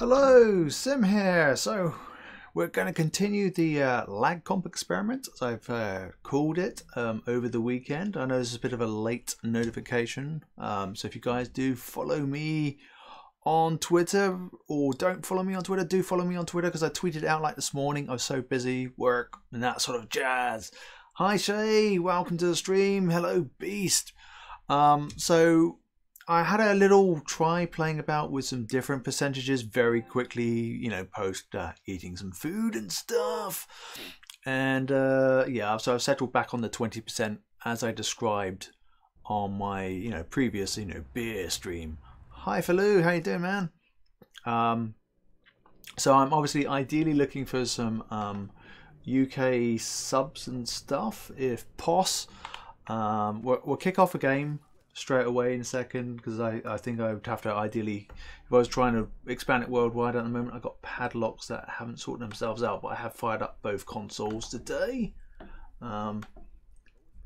Hello, Sim here. So we're going to continue the lag comp experiment, as I've called it, over the weekend. I know this is a bit of a late notification, so if you guys do follow me on Twitter, or don't follow me on Twitter, do follow me on Twitter, because I tweeted it out like this morning. I was so busy, work, and that sort of jazz. Hi Shay, welcome to the stream. Hello Beast. So I had a little try playing about with some different percentages very quickly, you know, post eating some food and stuff. And yeah, so I've settled back on the 20% as I described on my, you know, previous, you know, beer stream. Hi Faloo, how you doing, man? So I'm obviously ideally looking for some UK subs and stuff, if pos. We'll kick off a game straight away in a second, because I think I would have to ideally, if I was trying to expand it worldwide at the moment, I've got padlocks that haven't sorted themselves out, but I have fired up both consoles today. So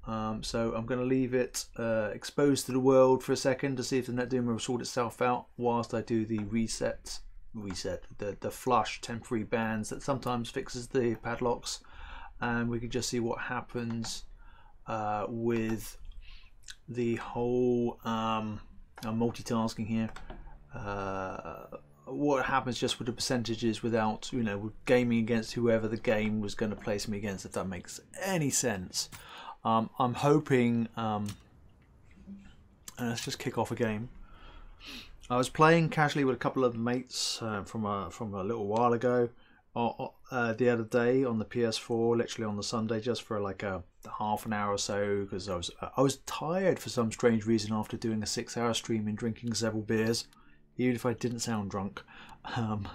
I'm going to leave it exposed to the world for a second to see if the NetDoomer will sort itself out whilst I do the the flush temporary bans that sometimes fixes the padlocks, and we can just see what happens with the whole I'm multitasking here, what happens just with the percentages without, you know, gaming against whoever the game was going to place me against, if that makes any sense. I'm hoping let's just kick off a game. I was playing casually with a couple of mates from a little while ago, the other day on the PS4, literally on the Sunday, just for like a half an hour or so, because I was tired for some strange reason after doing a 6-hour stream and drinking several beers, even if I didn't sound drunk. And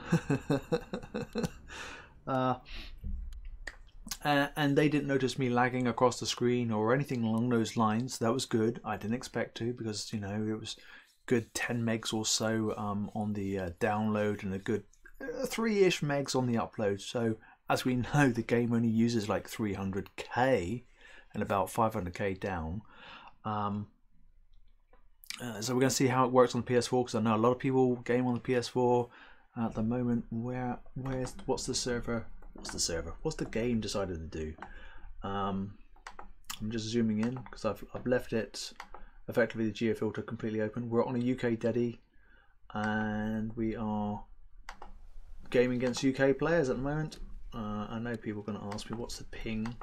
they didn't notice me lagging across the screen or anything along those lines. That was good. I didn't expect to, because, you know, it was good 10 megs or so on the download, and a good 3-ish megs on the upload. So as we know, the game only uses like 300k and about 500k down. So we're going to see how it works on the PS4, because I know a lot of people game on the PS4 at the moment. What's the server? What's the game decided to do? I'm just zooming in, because I've left it effectively the geofilter completely open. We're on a UK Deddy, and we are gaming against UK players at the moment. I know people are going to ask me what's the ping.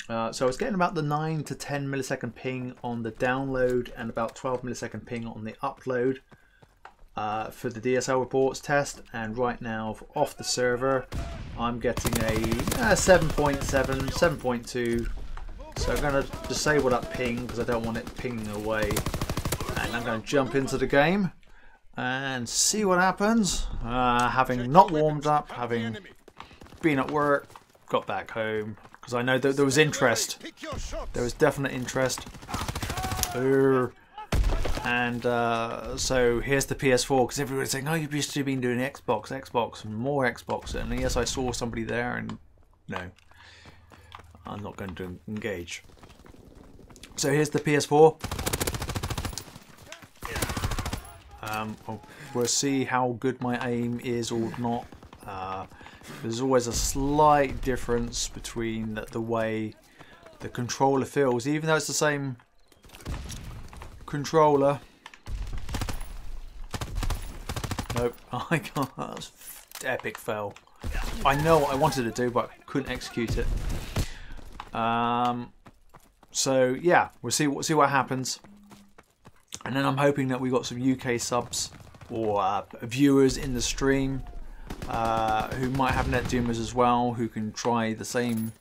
So I was getting about the 9 to 10 millisecond ping on the download and about 12 millisecond ping on the upload for the DSL reports test, and right now off the server I'm getting a 7.7, 7.2. So I'm going to disable that ping, because I don't want it pinging away, and I'm going to jump into the game and see what happens. Having not warmed up, having been at work, got back home, because I know that there was interest. There was definite interest. And so here's the PS4, because everybody's saying, oh, you've used to been doing Xbox, and more Xbox. And yes, I saw somebody there, and no, I'm not going to engage. So here's the PS4. We'll see how good my aim is or not. There's always a slight difference between the way the controller feels, even though it's the same controller. Nope, I can't. That's epic fail. I know what I wanted to do, but I couldn't execute it. So yeah, we'll see what happens. And then I'm hoping that we got some UK subs or viewers in the stream who might have NetDoomers as well, who can try the same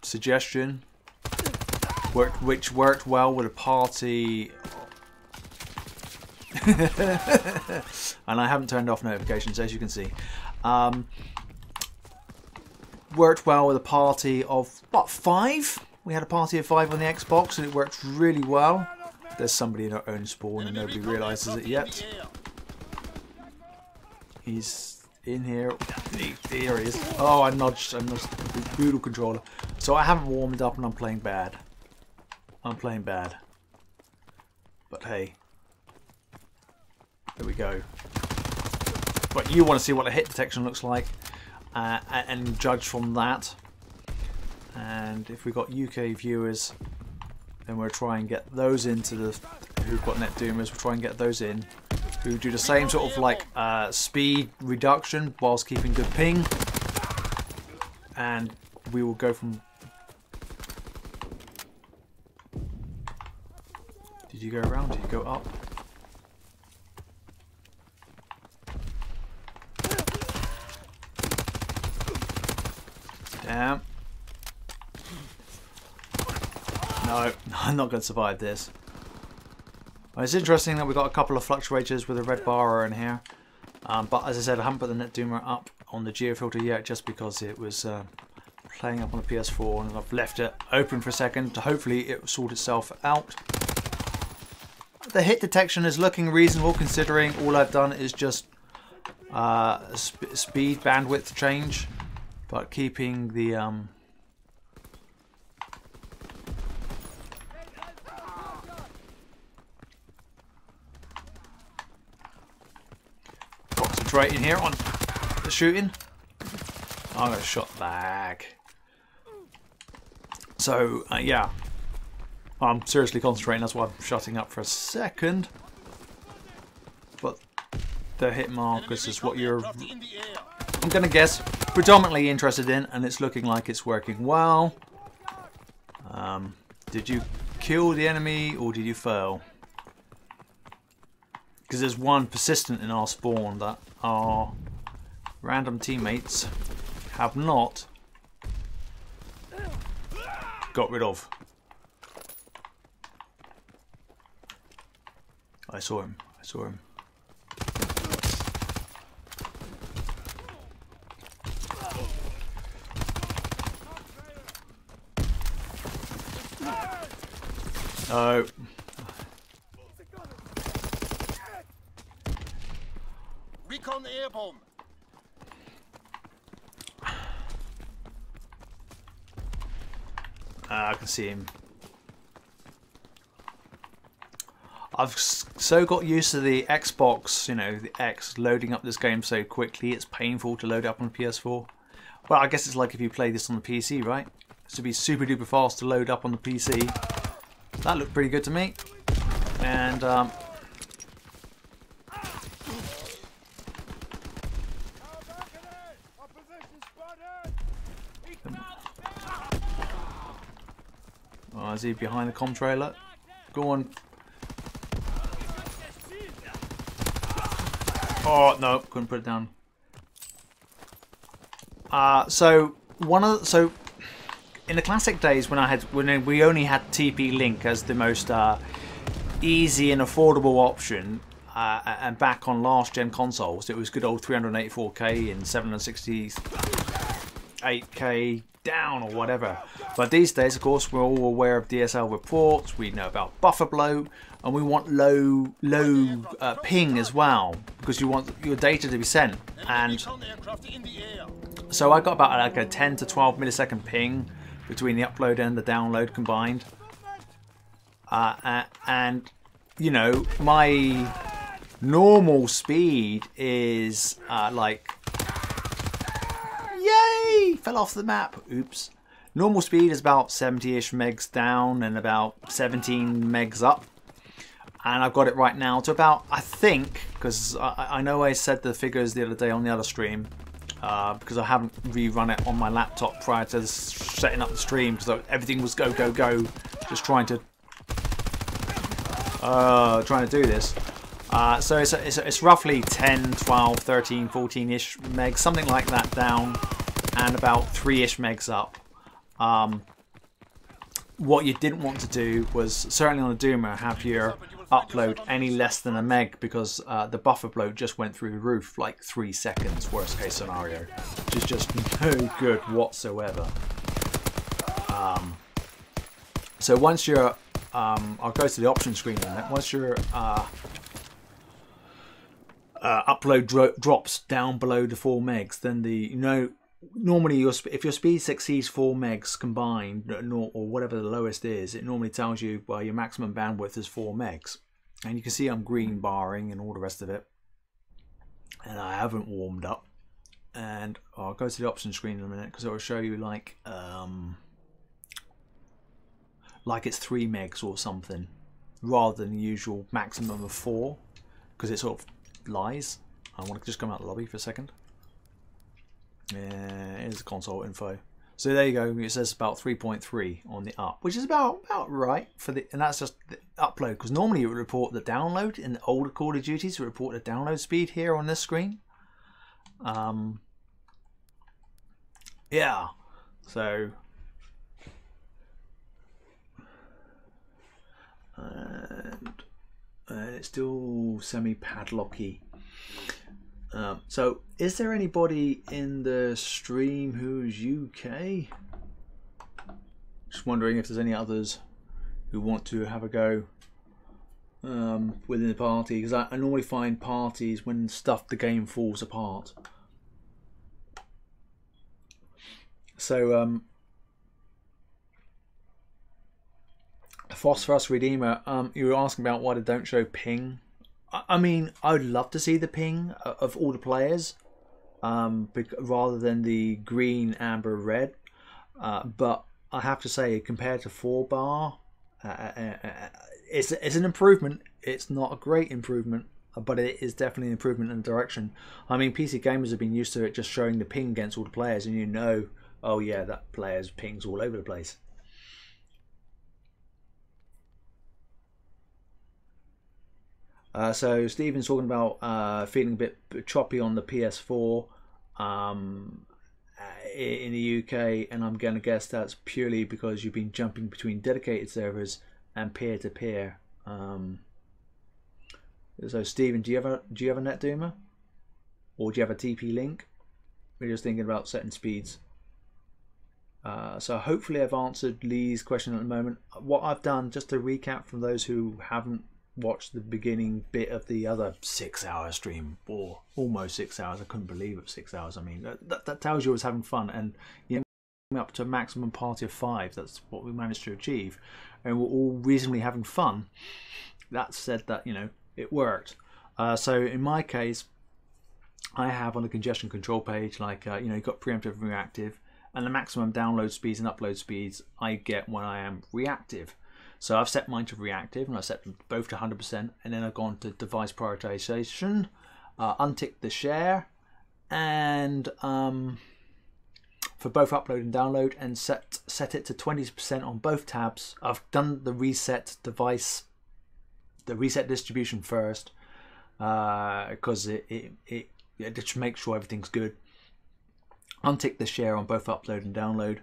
suggestion, which worked well with a party. And I haven't turned off notifications, as you can see. Worked well with a party of what, 5? We had a party of 5 on the Xbox, and it worked really well. There's somebody in our own spawn, and nobody realises it yet. He's in here. There he is. Oh, I nudged the brutal controller. So I haven't warmed up, and I'm playing bad. I'm playing bad. But hey, There we go. But you want to see what the hit detection looks like and judge from that. And if we've got UK viewers, then we'll try and get those into the who've got net doomers. We'll try and get those in who do the same sort of like speed reduction whilst keeping good ping. And we will go from. Did you go around? Did you go up? Damn. No, I'm not going to survive this. Well, it's interesting that we've got a couple of fluctuators with a red bar in here. But as I said, I haven't put the net doomer up on the geofilter yet just because it was playing up on the PS4 and I've left it open for a second. Hopefully it will sort itself out. The hit detection is looking reasonable considering all I've done is just speed bandwidth change, but keeping the concentrating here on the shooting. I got shot back. So yeah, I'm seriously concentrating. That's why I'm shutting up for a second. But the hit markers is what you're, I'm gonna guess, predominantly interested in, and it's looking like it's working well. Did you kill the enemy or did you fail? Because there's one persistent in our spawn that our random teammates have not got rid of. I saw him. I saw him. Oh. Recon air bomb. I can see him. I've so got used to the Xbox, you know, the X loading up this game so quickly, it's painful to load up on the PS4. Well, I guess it's like if you play this on the PC, right? It should be super duper fast to load up on the PC. That looked pretty good to me. And oh, is he behind the comm trailer? Go on. Oh no, couldn't put it down. So in the classic days when we only had TP-Link as the most easy and affordable option, and back on last gen consoles, it was good old 384K and 768K down or whatever. But these days, of course, we're all aware of DSL reports. We know about buffer bloat, and we want low ping as well because you want your data to be sent. And so I got about like a 10 to 12 millisecond ping between the upload and the download combined. And you know, my normal speed is like, yay, fell off the map, oops. Normal speed is about 70-ish megs down and about 17 megs up. And I've got it right now to about, I think, because I know I said the figures the other day on the other stream, because I haven't rerun it on my laptop prior to setting up the stream, because everything was go, go, go, just trying to do this. So it's roughly 10, 12, 13, 14-ish megs, something like that down, and about 3-ish megs up. What you didn't want to do was, certainly on a Doomer, have your upload any less than a meg, because the buffer bloat just went through the roof, like 3 seconds, worst case scenario, which is just no good whatsoever. So once you're, I'll go to the option screen in a minute. Once your upload drops down below the 4 megs, then normally if your speed exceeds 4 megs combined, or whatever the lowest is, it normally tells you, well, your maximum bandwidth is 4 megs. and you can see I'm green barring and all the rest of it, and I haven't warmed up. And I'll go to the options screen in a minute because it will show you like it's 3 megs or something rather than the usual maximum of 4, because it sort of lies. I want to just come out of the lobby for a second. Here's the console info. So there you go. It says about 3.3 on the up, which is about right for the, and that's just the upload, because normally it would report the download in the older Call of Duties. It would report the download speed here on this screen. Yeah. So. And it's still semi-padlocky. So, is there anybody in the stream who's UK? Just wondering if there's any others who want to have a go within the party, because I normally find parties when the game falls apart. So, Phosphorus Redeemer, you were asking about why they don't show ping. I mean, I would love to see the ping of all the players, rather than the green, amber, red. But I have to say, compared to 4-bar, it's an improvement. It's not a great improvement, but it is definitely an improvement in the direction. I mean, PC gamers have been used to it just showing the ping against all the players, and you know, oh yeah, that player's ping's all over the place. So Stephen's talking about feeling a bit choppy on the PS4 in the UK, and I'm going to guess that's purely because you've been jumping between dedicated servers and peer-to-peer. So Stephen, do you have a NetDoomer, or do you have a TP link? We're just thinking about setting speeds. So hopefully I've answered Lee's question at the moment. What I've done, just to recap from those who haven't watched the beginning bit of the other 6-hour stream, or almost 6 hours. I couldn't believe it was 6 hours. I mean, that tells you I was having fun, and you know, up to a maximum party of 5. That's what we managed to achieve, and we're all reasonably having fun. That said, that, you know, it worked. So in my case, I have on the congestion control page, like you know, you've got preemptive and reactive, and the maximum download speeds and upload speeds I get when I am reactive. So I've set mine to reactive, and I've set them both to 100%, and then I've gone to device prioritization, untick the share, and for both upload and download, and set it to 20% on both tabs. I've done the reset device, the reset distribution first, because it just makes sure everything's good. Untick the share on both upload and download,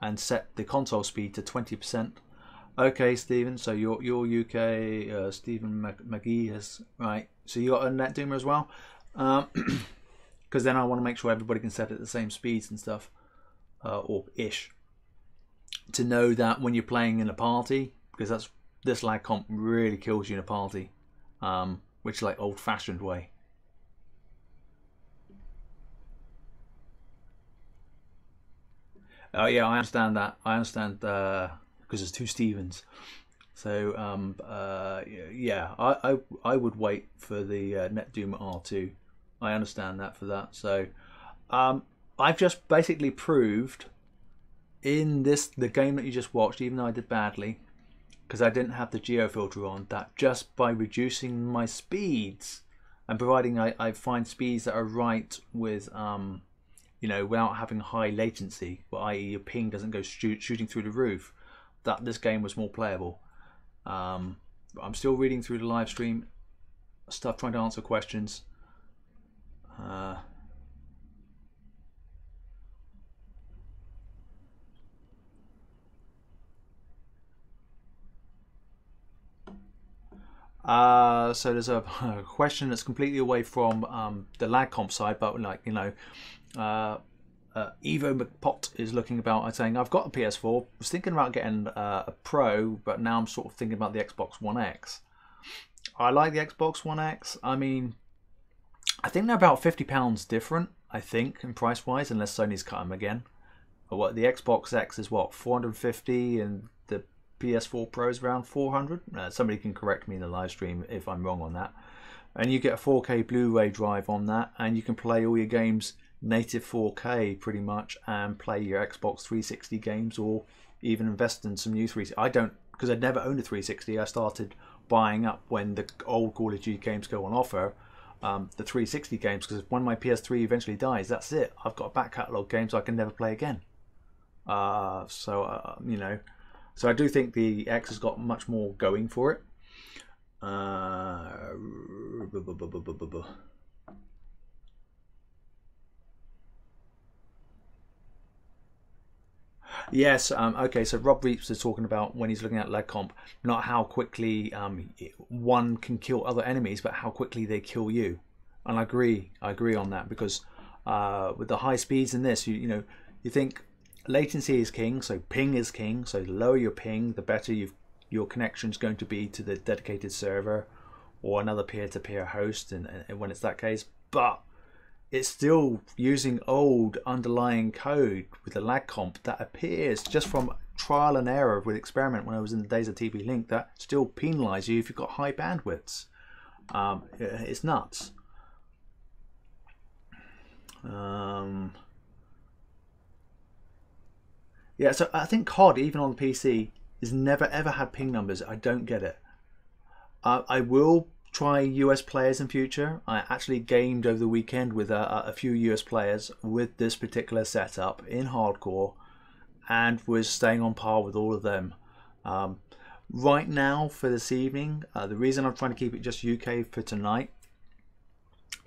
and set the console speed to 20%. Okay, Stephen, so you're UK, Stephen McGee has, right, so you got a NetDoomer as well? Because then I want to make sure everybody can set it at the same speeds and stuff, or ish, to know that when you're playing in a party, because this lag comp really kills you in a party, which is like old-fashioned way. Oh yeah, I understand that. I understand because there's 2 Stevens. So yeah, I would wait for the NetDoomer R2. I understand that for that. So I've just basically proved in the game that you just watched, even though I did badly because I didn't have the geo filter on, that just by reducing my speeds and providing I find speeds that are right with you know, without having high latency, i.e. your ping doesn't go shooting through the roof, that this game was more playable. I'm still reading through the live stream stuff, trying to answer questions. So there's a question that's completely away from the lag comp side, but like, you know, Evo McPot is looking about saying, I've got a PS4, was thinking about getting a Pro, but now I'm sort of thinking about the Xbox One X. I like the Xbox One X. I mean, I think they're about £50 different, I think, in price wise, unless Sony's cut them again. But what, the Xbox X is what, 450, and the PS4 Pros around 400. Somebody can correct me in the live stream if I'm wrong on that. And you get a 4K Blu-ray drive on that, and you can play all your games native 4K pretty much, and play your Xbox 360 games, or even invest in some new 360. I don't, because I'd never owned a 360. I started buying up when the old Call of Duty games go on offer, the 360 games, because when my PS3 eventually dies, that's it. I've got a back catalogue games I can never play again. You know, so I do think the X has got much more going for it. Yes, okay, so Rob Reeps is talking about when he's looking at leg comp, not how quickly one can kill other enemies, but how quickly they kill you. And I agree on that, because with the high speeds in this, you know, you think latency is king, so ping is king, so the lower your ping, the better your connection is going to be to the dedicated server or another peer-to-peer host, and when it's that case. But it's still using old underlying code with the lag comp that appears just from trial and error with experiment when I was in the days of TP Link, that still penalise you if you've got high bandwidths. It's nuts. Yeah, so I think COD, even on the PC, has never ever had ping numbers. I don't get it. I will try US players in future. I actually gamed over the weekend with a few US players with this particular setup in hardcore, and was staying on par with all of them. Right now, for this evening, the reason I'm trying to keep it just UK for tonight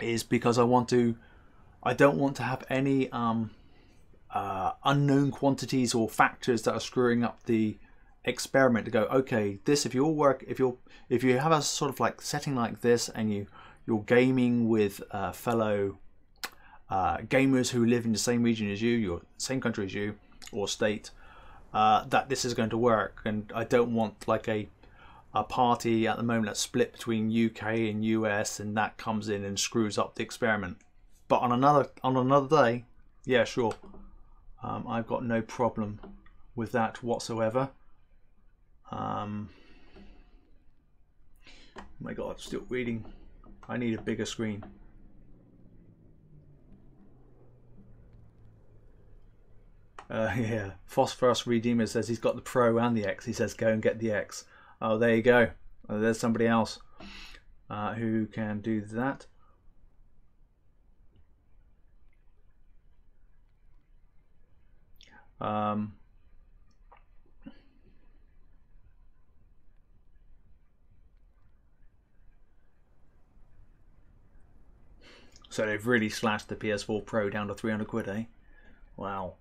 is because I don't want to have any unknown quantities or factors that are screwing up the experiment to go, okay, this, if you have a sort of like setting like this, and you're gaming with fellow gamers who live in the same region as you, your same country as you, or state, that this is going to work. And I don't want like a party at the moment that's split between UK and US, and that comes in and screws up the experiment. But on another day, yeah, sure, I've got no problem with that whatsoever. My God, still reading. I need a bigger screen. Yeah, Phosphorus Redeemer says he's got the Pro and the X. He says go and get the X. Oh, there you go. There's somebody else who can do that. So they've really slashed the PS4 Pro down to 300 quid, eh? Wow.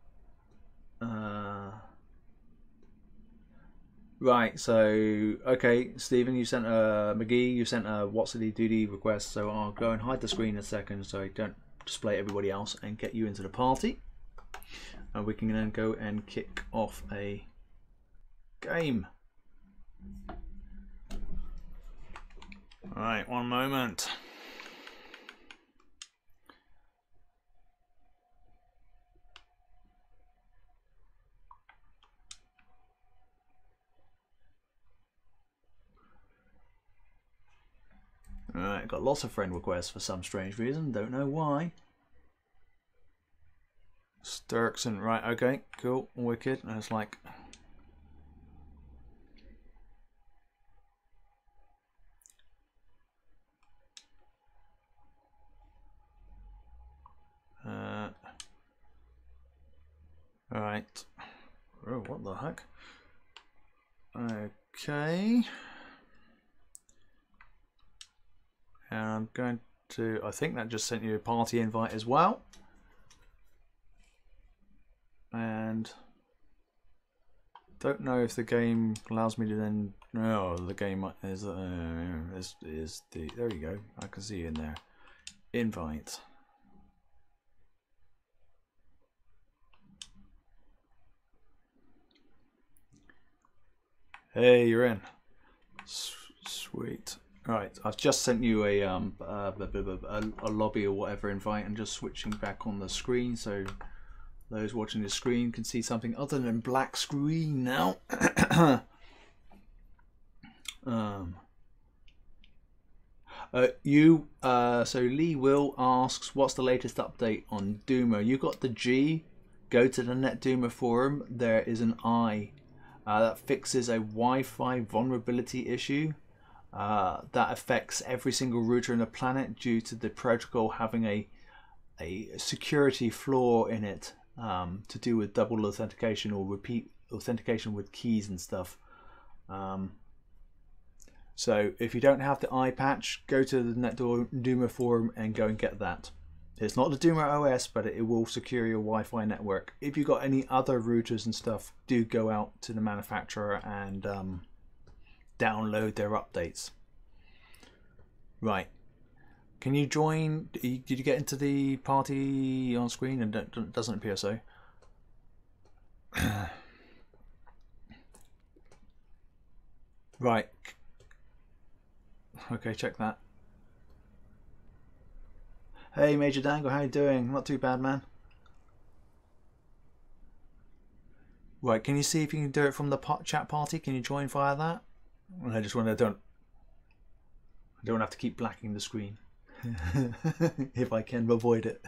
Right, so, okay, Stephen, you sent a, McGee, you sent a what's the duty request, so I'll go and hide the screen in a second so I don't display everybody else and get you into the party. And we can then go and kick off a game. Alright, one moment. Alright, got lots of friend requests for some strange reason, don't know why. Sturkson, right, okay, cool, wicked. And it's like, alright. Oh, what the heck? Okay. And I'm going to, I think that just sent you a party invite as well. And don't know if the game allows me to then, no, the game is the, there you go, I can see you in there. Invite. Hey, you're in. Sweet. Right, I've just sent you a lobby or whatever invite, and just switching back on the screen so those watching the screen can see something other than black screen now. So Lee Will asks, what's the latest update on Doomer? You got the G. Go to the NetDoomer forum. There is an I that fixes a Wi-Fi vulnerability issue that affects every single router on the planet due to the protocol having a security flaw in it to do with double authentication or repeat authentication with keys and stuff. So if you don't have the eye patch, go to the NetDoomer forum and go and get that. It's not the Doomer OS, but it will secure your Wi-Fi network. If you've got any other routers and stuff, do go out to the manufacturer and download their updates. Right. Can you join? Did you get into the party on screen? And it doesn't appear so. Right. Okay, check that. Hey, Major Dangle, how you doing? Not too bad, man. Right, can you see if you can do it from the chat party? Can you join via that? I just want to don't have to keep blacking the screen if I can avoid it.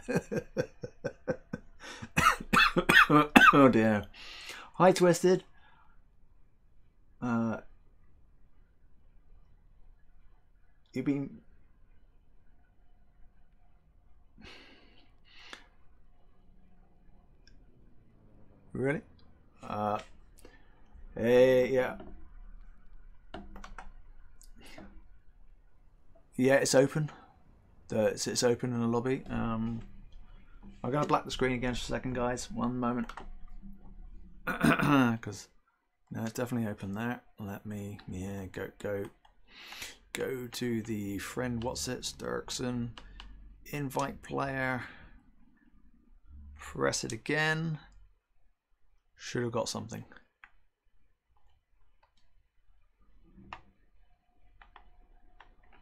Oh dear. Hi, Twisted. You've been. Really? Hey, yeah. Yeah, it's open. It's open in the lobby. I'm gonna black the screen again for a second, guys. One moment. Because no, it's definitely open there. Let me go to the friend. What's it? Sturkson. Invite player. Press it again. Should have got something.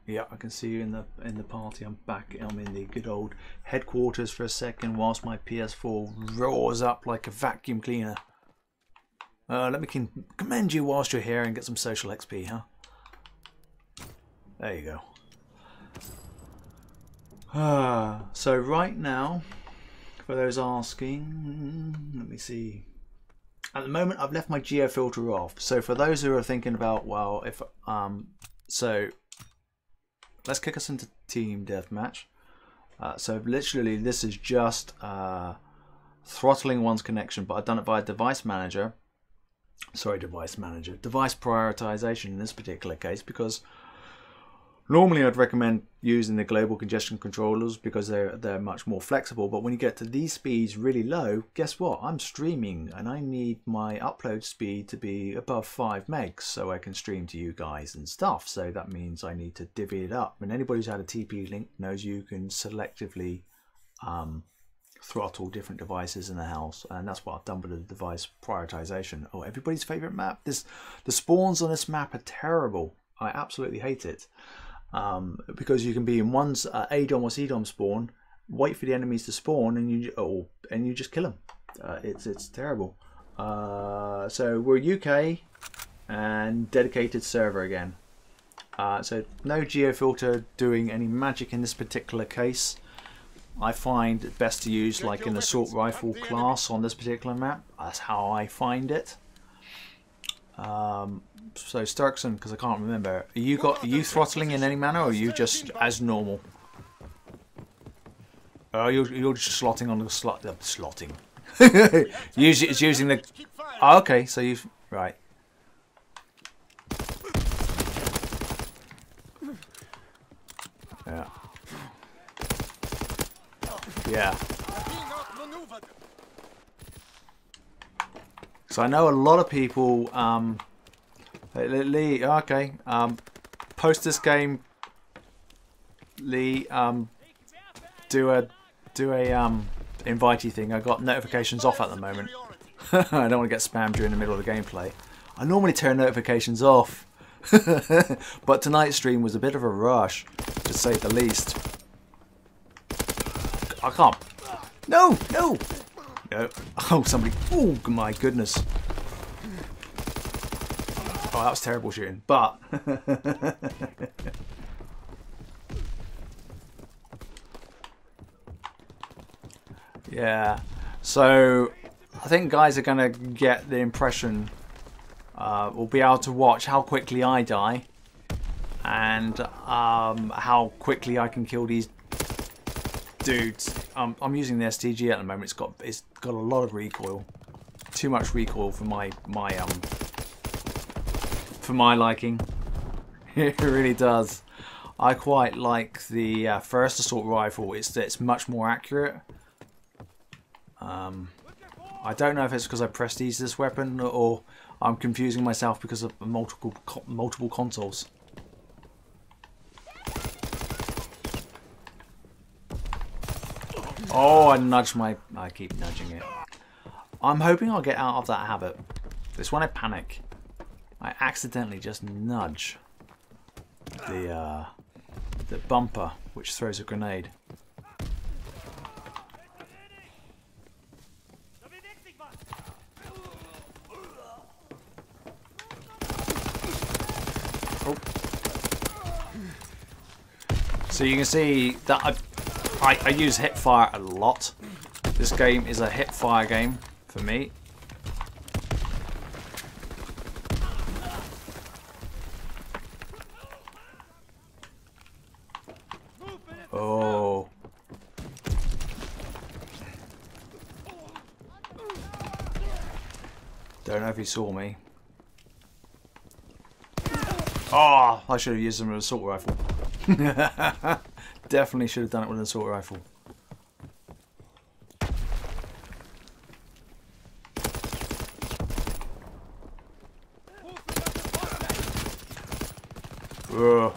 Yeah, I can see you in the party. I'm back. I'm in the good old headquarters for a second whilst my PS4 roars up like a vacuum cleaner. Let me commend you whilst you're here and get some social XP, huh? There you go. So right now, for those asking, let me see. At the moment, I've left my geo filter off. So for those who are thinking about, well, if so let's kick us into team deathmatch. So literally, this is just throttling one's connection, but I've done it via device manager. Sorry, device manager. Device prioritization in this particular case, because normally I'd recommend using the global congestion controllers because they're much more flexible. But when you get to these speeds really low, guess what? I'm streaming and I need my upload speed to be above 5 megs so I can stream to you guys and stuff. So that means I need to divvy it up. And anybody who's had a TP-Link knows you can selectively throttle different devices in the house, and that's what I've done with the device prioritization. Oh, everybody's favorite map. The spawns on this map are terrible. I absolutely hate it. Because you can be in one's ADOM or CDOM spawn, wait for the enemies to spawn, and you just kill them. It's terrible. So we're UK and dedicated server again. So no geofilter doing any magic in this particular case. I find it best to use like an assault rifle class on this particular map. That's how I find it. So Sturkson, because I can't remember, are you throttling in any manner, or are you just as normal? Oh, you're just slotting on the slotting. It's using the. Oh, okay, so you've right. Yeah. Yeah. So I know a lot of people. Lee, okay. Post this game, Lee. Do a invitey thing. I got notifications off at the moment. I don't want to get spammed during the middle of the gameplay. I normally turn notifications off, but tonight's stream was a bit of a rush, to say the least. I can't. No. Oh, somebody. Oh my goodness. Oh, that was terrible shooting, but yeah. So I think guys are gonna get the impression, we'll be able to watch how quickly I die and how quickly I can kill these dudes. I'm using the STG at the moment. It's got a lot of recoil, too much recoil for my liking. It really does. I quite like the first assault rifle. It's much more accurate. I don't know if it's because I prestige this weapon or I'm confusing myself because of multiple consoles. Oh, I keep nudging it. I'm hoping I'll get out of that habit. It's when I panic. I accidentally just nudge the bumper which throws a grenade. Oh. So you can see that I use hipfire a lot. This game is a hipfire game for me. Oh. Don't know if he saw me. Oh, I should have used him with an assault rifle. Definitely should have done it with an assault rifle. Ugh.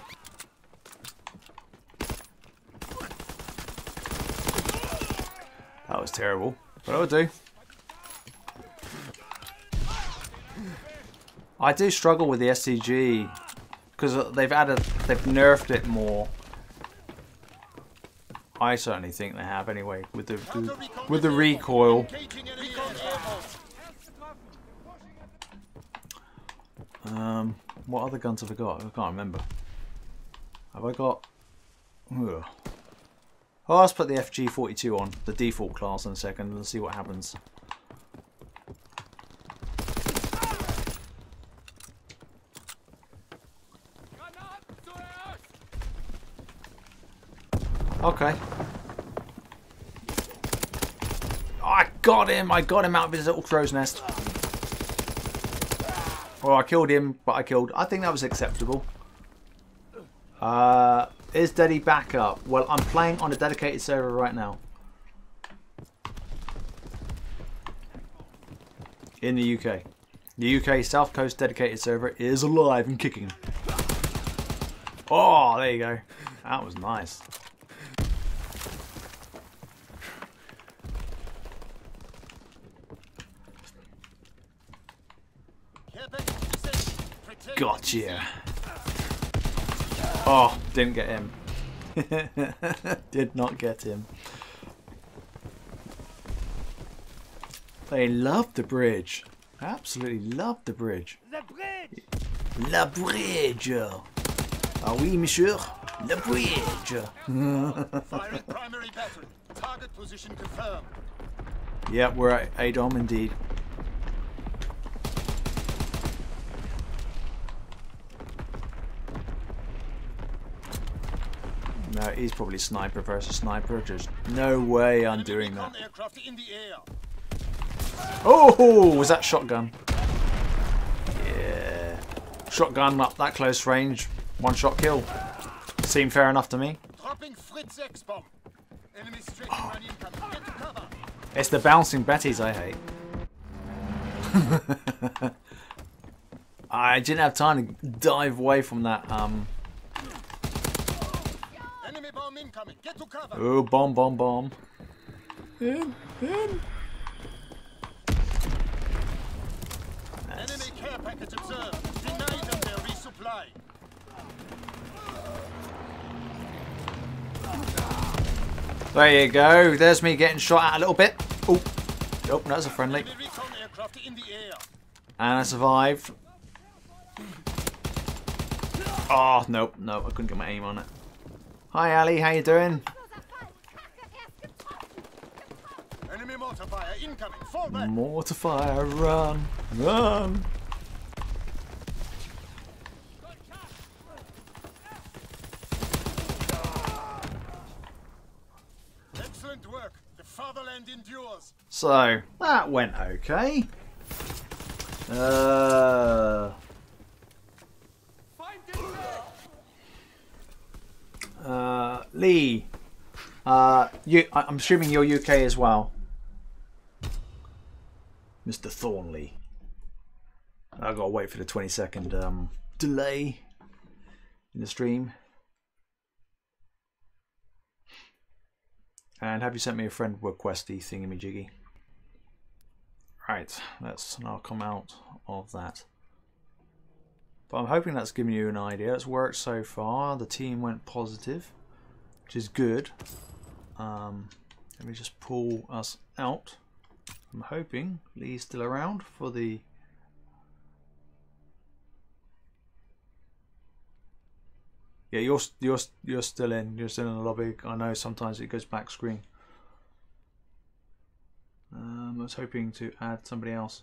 That was terrible, but I would do. I do struggle with the SCG because they've nerfed it more. I certainly think they have anyway with the recoil. What other guns have I got? I can't remember. Have I got? Ugh. Oh, let's put the FG42 on the default class in a second and see what happens. Okay. Oh, I got him! I got him out of his little crow's nest. Well, I killed him, but I think that was acceptable. Is Daddy back up? Well, I'm playing on a dedicated server right now. In the UK. The UK South Coast dedicated server is alive and kicking. Oh, there you go. That was nice. Gotcha. Oh, didn't get him. Did not get him. They love the bridge. Absolutely love the bridge. The bridge! La bridge. Ah oui, monsieur. La bridge. Firing primary battery. Target position confirmed. Yeah, we're at ADOM indeed. No, he's probably sniper versus sniper. Just no way I'm doing that. Aircraft in the air. Oh, was that shotgun? Yeah. Shotgun up that close range. One shot kill. Seemed fair enough to me. Dropping Fritz X bomb. Enemy stretching run incoming. Get to cover. It's the bouncing Bettys I hate. I didn't have time to dive away from that. Enemy bomb incoming. Get to cover. Oh, bomb, bomb, bomb. In. Enemy care package observed. Deny them their resupply. There you go. There's me getting shot at a little bit. Oh, nope, that's a friendly. Enemy recon aircraft in the air. And I survived. Oh, nope, nope, I couldn't get my aim on it. Hi Ali, how you doing? Enemy mortar fire incoming. Fall back. Mortar fire, run, run. Excellent work. The fatherland endures. So, that went okay. Lee, I'm assuming you're UK as well. Mr. Thornley. I've got to wait for the 20-second delay in the stream. And have you sent me a friend requesty thingamajiggy? Right, I'll come out of that. But I'm hoping that's given you an idea. It's worked so far. The team went positive, which is good. Let me just pull us out. I'm hoping Lee's still around for the... Yeah, you're still in. You're still in the lobby. I know sometimes it goes black screen. I was hoping to add somebody else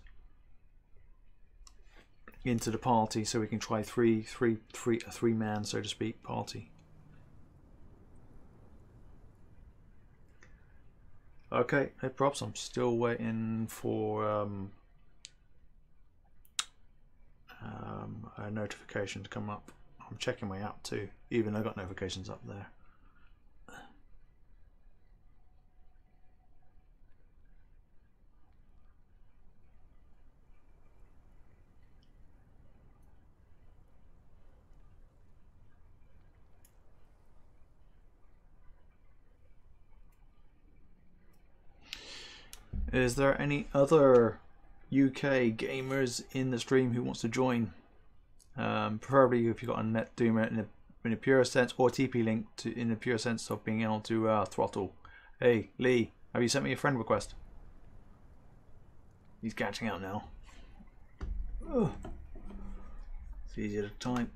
into the party so we can try a three-man, so to speak, party. Okay, no props. I'm still waiting for a notification to come up. I'm checking my app too, even though I got notifications up there. Is there any other UK gamers in the stream who wants to join? Preferably if you've got a net doomer in a pure sense, or TP link in the pure sense of being able to throttle. Hey Lee, have you sent me a friend request? He's catching out now. Ugh. It's easier to type.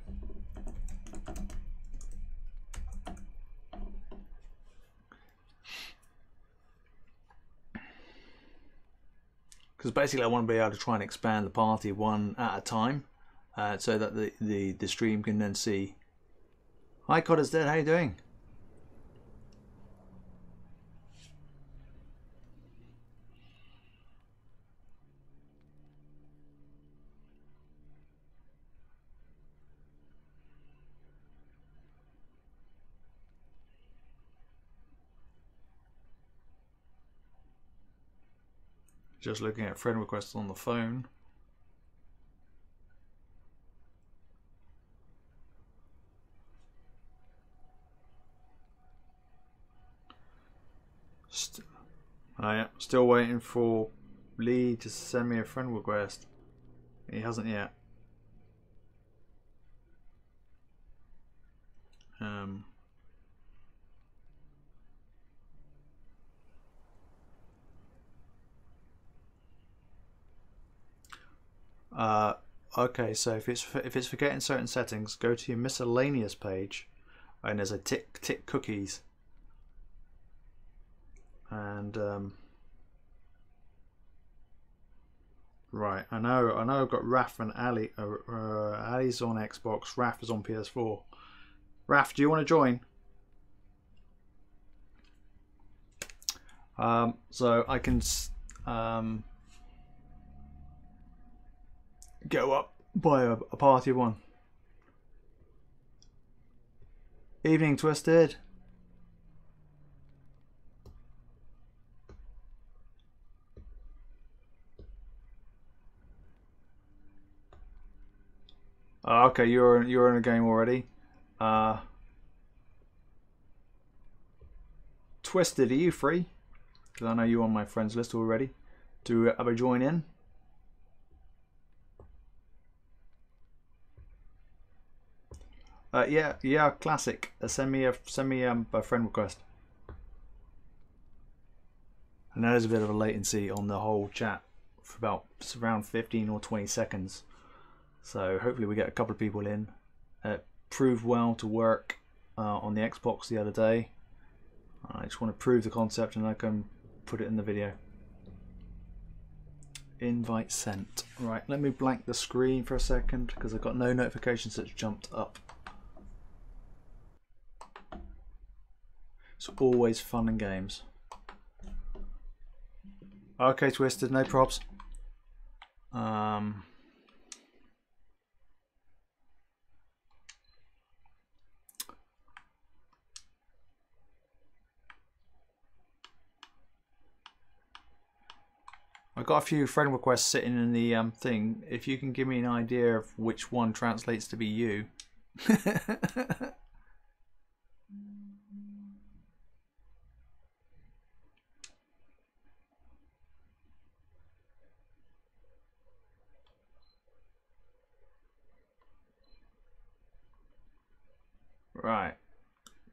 Because basically I want to be able to try and expand the party one at a time, so that the stream can then see. Hi COD is dead, how you doing? Just looking at friend requests on the phone. Still waiting for Lee to send me a friend request. He hasn't yet. Okay, so if it's forgetting certain settings, go to your miscellaneous page, and there's a tick cookies, and right. I know. I've got Raf and Ali. Ali's on Xbox. Raf is on PS4. Raf, do you want to join? So I can go up by a party of one. Evening, Twisted. Okay, you're in a game already. Twisted, are you free? Because I know you're on my friends list already. To have a join in. Yeah, classic. Send me a friend request. I know there's a bit of a latency on the whole chat for about around 15 or 20 seconds. So hopefully we get a couple of people in. It proved well to work on the Xbox the other day. I just want to prove the concept and I can put it in the video. Invite sent. Right, let me blank the screen for a second because I've got no notifications that's jumped up. It's always fun and games. Okay, Twisted, no props. I've got a few friend requests sitting in the thing. If you can give me an idea of which one translates to be you. Right.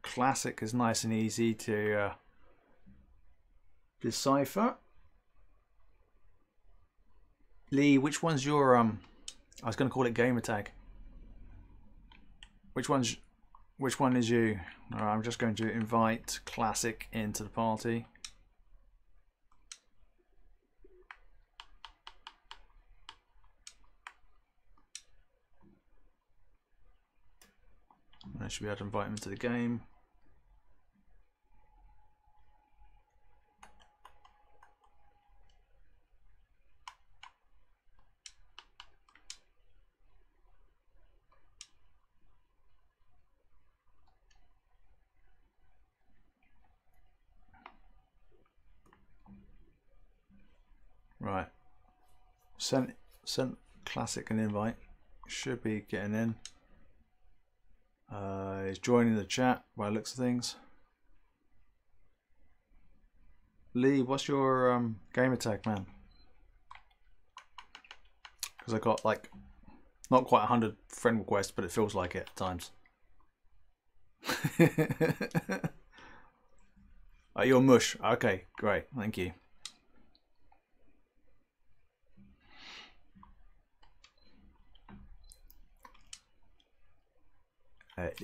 Classic is nice and easy to decipher. Lee, which one's your I was going to call it gamer tag. Which one is you? I'm just going to invite Classic into the party. I should be able to invite him into the game. Right. Sent Classic an invite. Should be getting in. He's joining the chat by the looks of things. Lee, what's your gamer tag, man? Because I got like not quite 100 friend requests, but it feels like it at times. Oh, you're mush. Okay, great, thank you.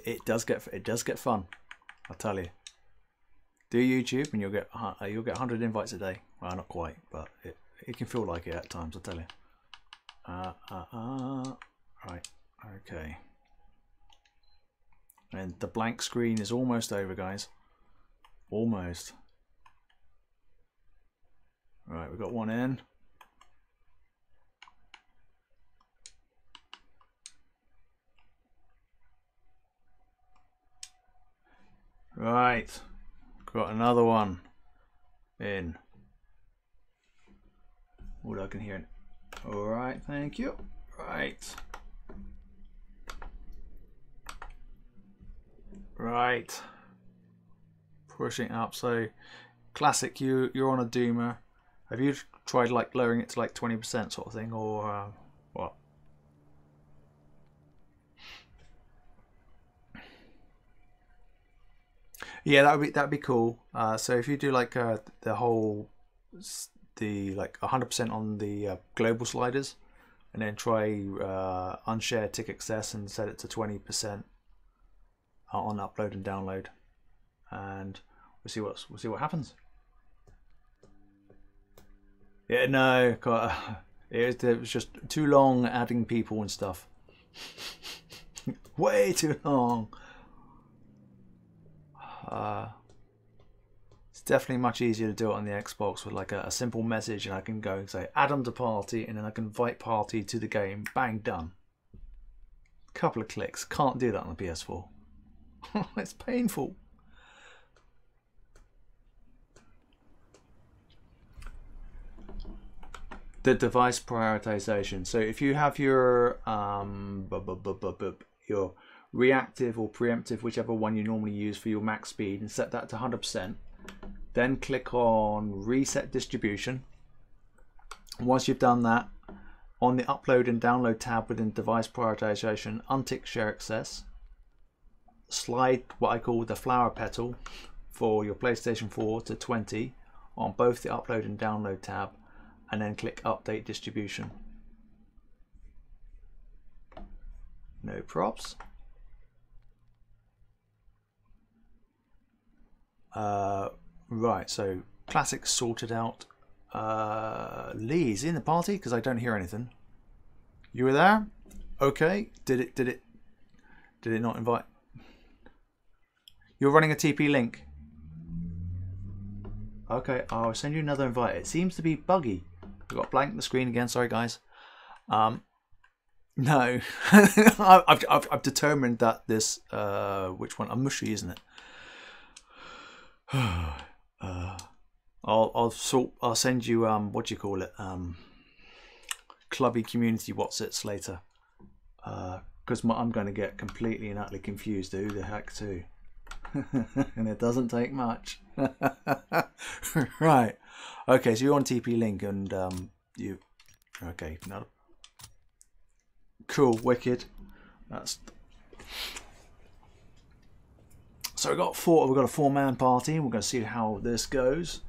It does get fun, I'll tell you. Do YouTube and you'll get 100 invites a day. Well, not quite, but it can feel like it at times, I'll tell you. Right, okay. And the blank screen is almost over, guys. Almost. Right, we've got one in. Right, got another one in. What I can hear. All right, thank you. Right, right. Pushing up. So, Classic, you're on a doomer. Have you tried like lowering it to like 20% sort of thing, or what? Yeah, that'd be cool. So if you do like the whole like 100% on the global sliders, and then try unshare tick access and set it to 20% on upload and download, and we'll see what happens. Yeah, no, it was just too long adding people and stuff. Way too long. It's definitely much easier to do it on the Xbox with like a simple message, and I can go and say add them to party, and then I can invite party to the game. Bang, done. Couple of clicks. Can't do that on the PS4. It's painful. The device prioritization. So if you have your reactive or preemptive, whichever one you normally use for your max speed, and set that to 100%, then click on reset distribution. Once you've done that, on the upload and download tab within device prioritization, untick share access, slide what I call the flower petal for your PlayStation 4 to 20 on both the upload and download tab, and then click update distribution. No props. Right, so classic sorted out. Lee's in the party because I don't hear anything. You were there? Okay. Did it not invite? You're running a TP link. Okay, I'll send you another invite. It seems to be buggy. I've got blank the screen again. Sorry, guys. No, I've determined that this which one? I'm mushy, isn't it? I'll send you what do you call it? Clubby community whatsits later. Because I'm going to get completely and utterly confused. Who the heck too? And it doesn't take much. Right. Okay, so you're on TP Link and you. Okay, no. Cool, wicked. That's. So we've got a 4-man party. We're going to see how this goes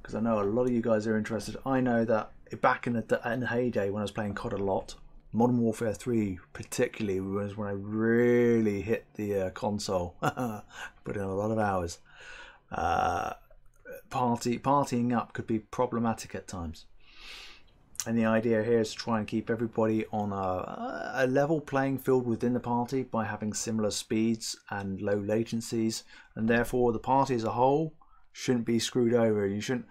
because I know a lot of you guys are interested. I know that back in the heyday when I was playing COD a lot, Modern Warfare 3 particularly was when I really hit the console. Put in a lot of hours. Partying up could be problematic at times. And the idea here is to try and keep everybody on a level playing field within the party by having similar speeds and low latencies, and therefore the party as a whole shouldn't be screwed over. You shouldn't.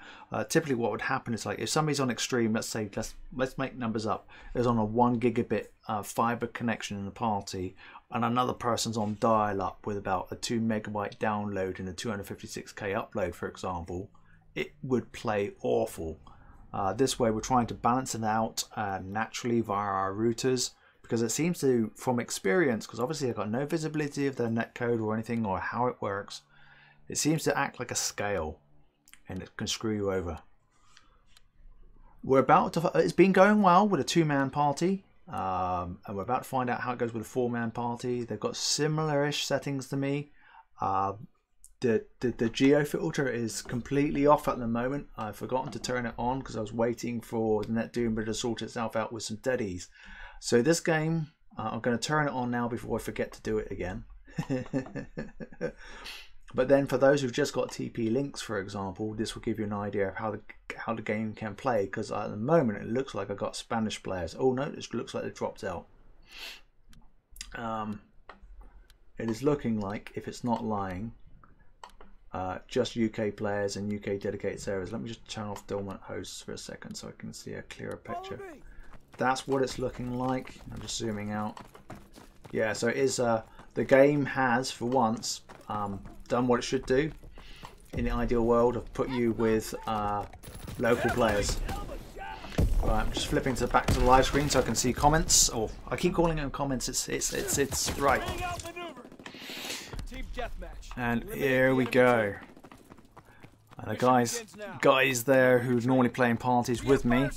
Typically, what would happen is like if somebody's on extreme, let's say let's make numbers up. Is on a 1 gigabit fiber connection in the party, and another person's on dial-up with about a 2 megabyte download and a 256k upload, for example. It would play awful. This way we're trying to balance it out naturally via our routers, because it seems to, from experience, because obviously I've got no visibility of the netcode or anything or how it works, it seems to act like a scale and it can screw you over. It's been going well with a 2-man party, and we're about to find out how it goes with a 4-man party. They've got similar-ish settings to me. The geo filter is completely off at the moment. I've forgotten to turn it on because I was waiting for the NetDoomber to sort itself out with some deadies. So this game, I'm going to turn it on now before I forget to do it again. But then for those who've just got TP links, for example, this will give you an idea of how the game can play, because at the moment it looks like I've got Spanish players. Oh no, it looks like they dropped out. It is looking like, if it's not lying, just UK players and UK dedicated servers. Let me just turn off dormant hosts for a second so I can see a clearer picture. That's what it's looking like. I'm just zooming out. Yeah, so it is. The game has, for once, done what it should do. In the ideal world, of put you with local players. Right, I'm just flipping back to the live screen so I can see comments. Or I keep calling them comments. It's right. And here we go. And the guys there who normally play in parties with me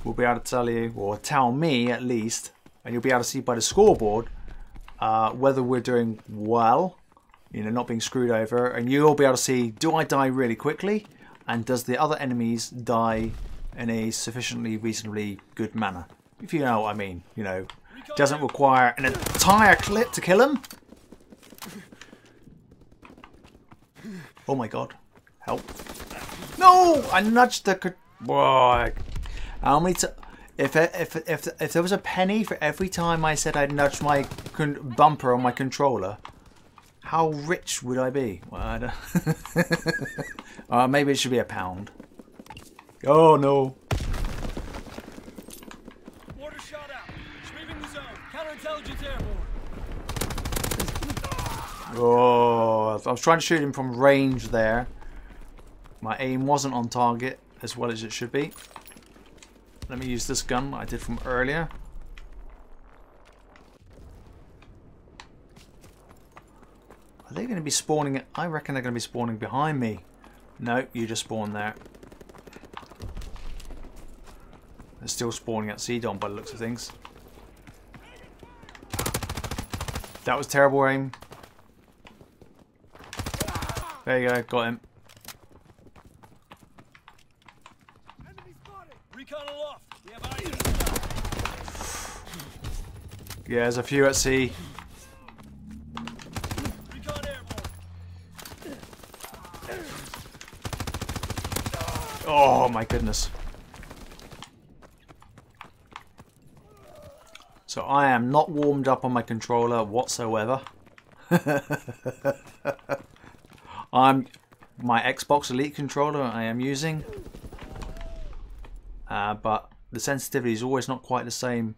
will be able to tell you, or tell me at least, and you'll be able to see by the scoreboard whether we're doing well, you know, not being screwed over, and you'll be able to see, do I die really quickly, and does the other enemies die in a sufficiently reasonably good manner, if you know what I mean. You know, doesn't require an entire clip to kill them. Oh my god. Help. No! I nudged the... Whoa. How many if there was a penny for every time I said I'd nudged my bumper on my controller, how rich would I be? Well, I don't... maybe it should be £1. Oh no. Water shot out. Sweeping the zone. Counterintelligence airborne. Oh, I was trying to shoot him from range there. My aim wasn't on target as well as it should be. Let me use this gun I did from earlier. Are they going to be spawning? I reckon they're going to be spawning behind me. No, you just spawned there. They're still spawning at CDOM by the looks of things. That was terrible aim. There you go, got him. Enemy spotted. Recon aloft. We have eyes. Yeah, there's a few at sea. Oh my goodness. So I am not warmed up on my controller whatsoever. My Xbox Elite controller I am using. But the sensitivity is always not quite the same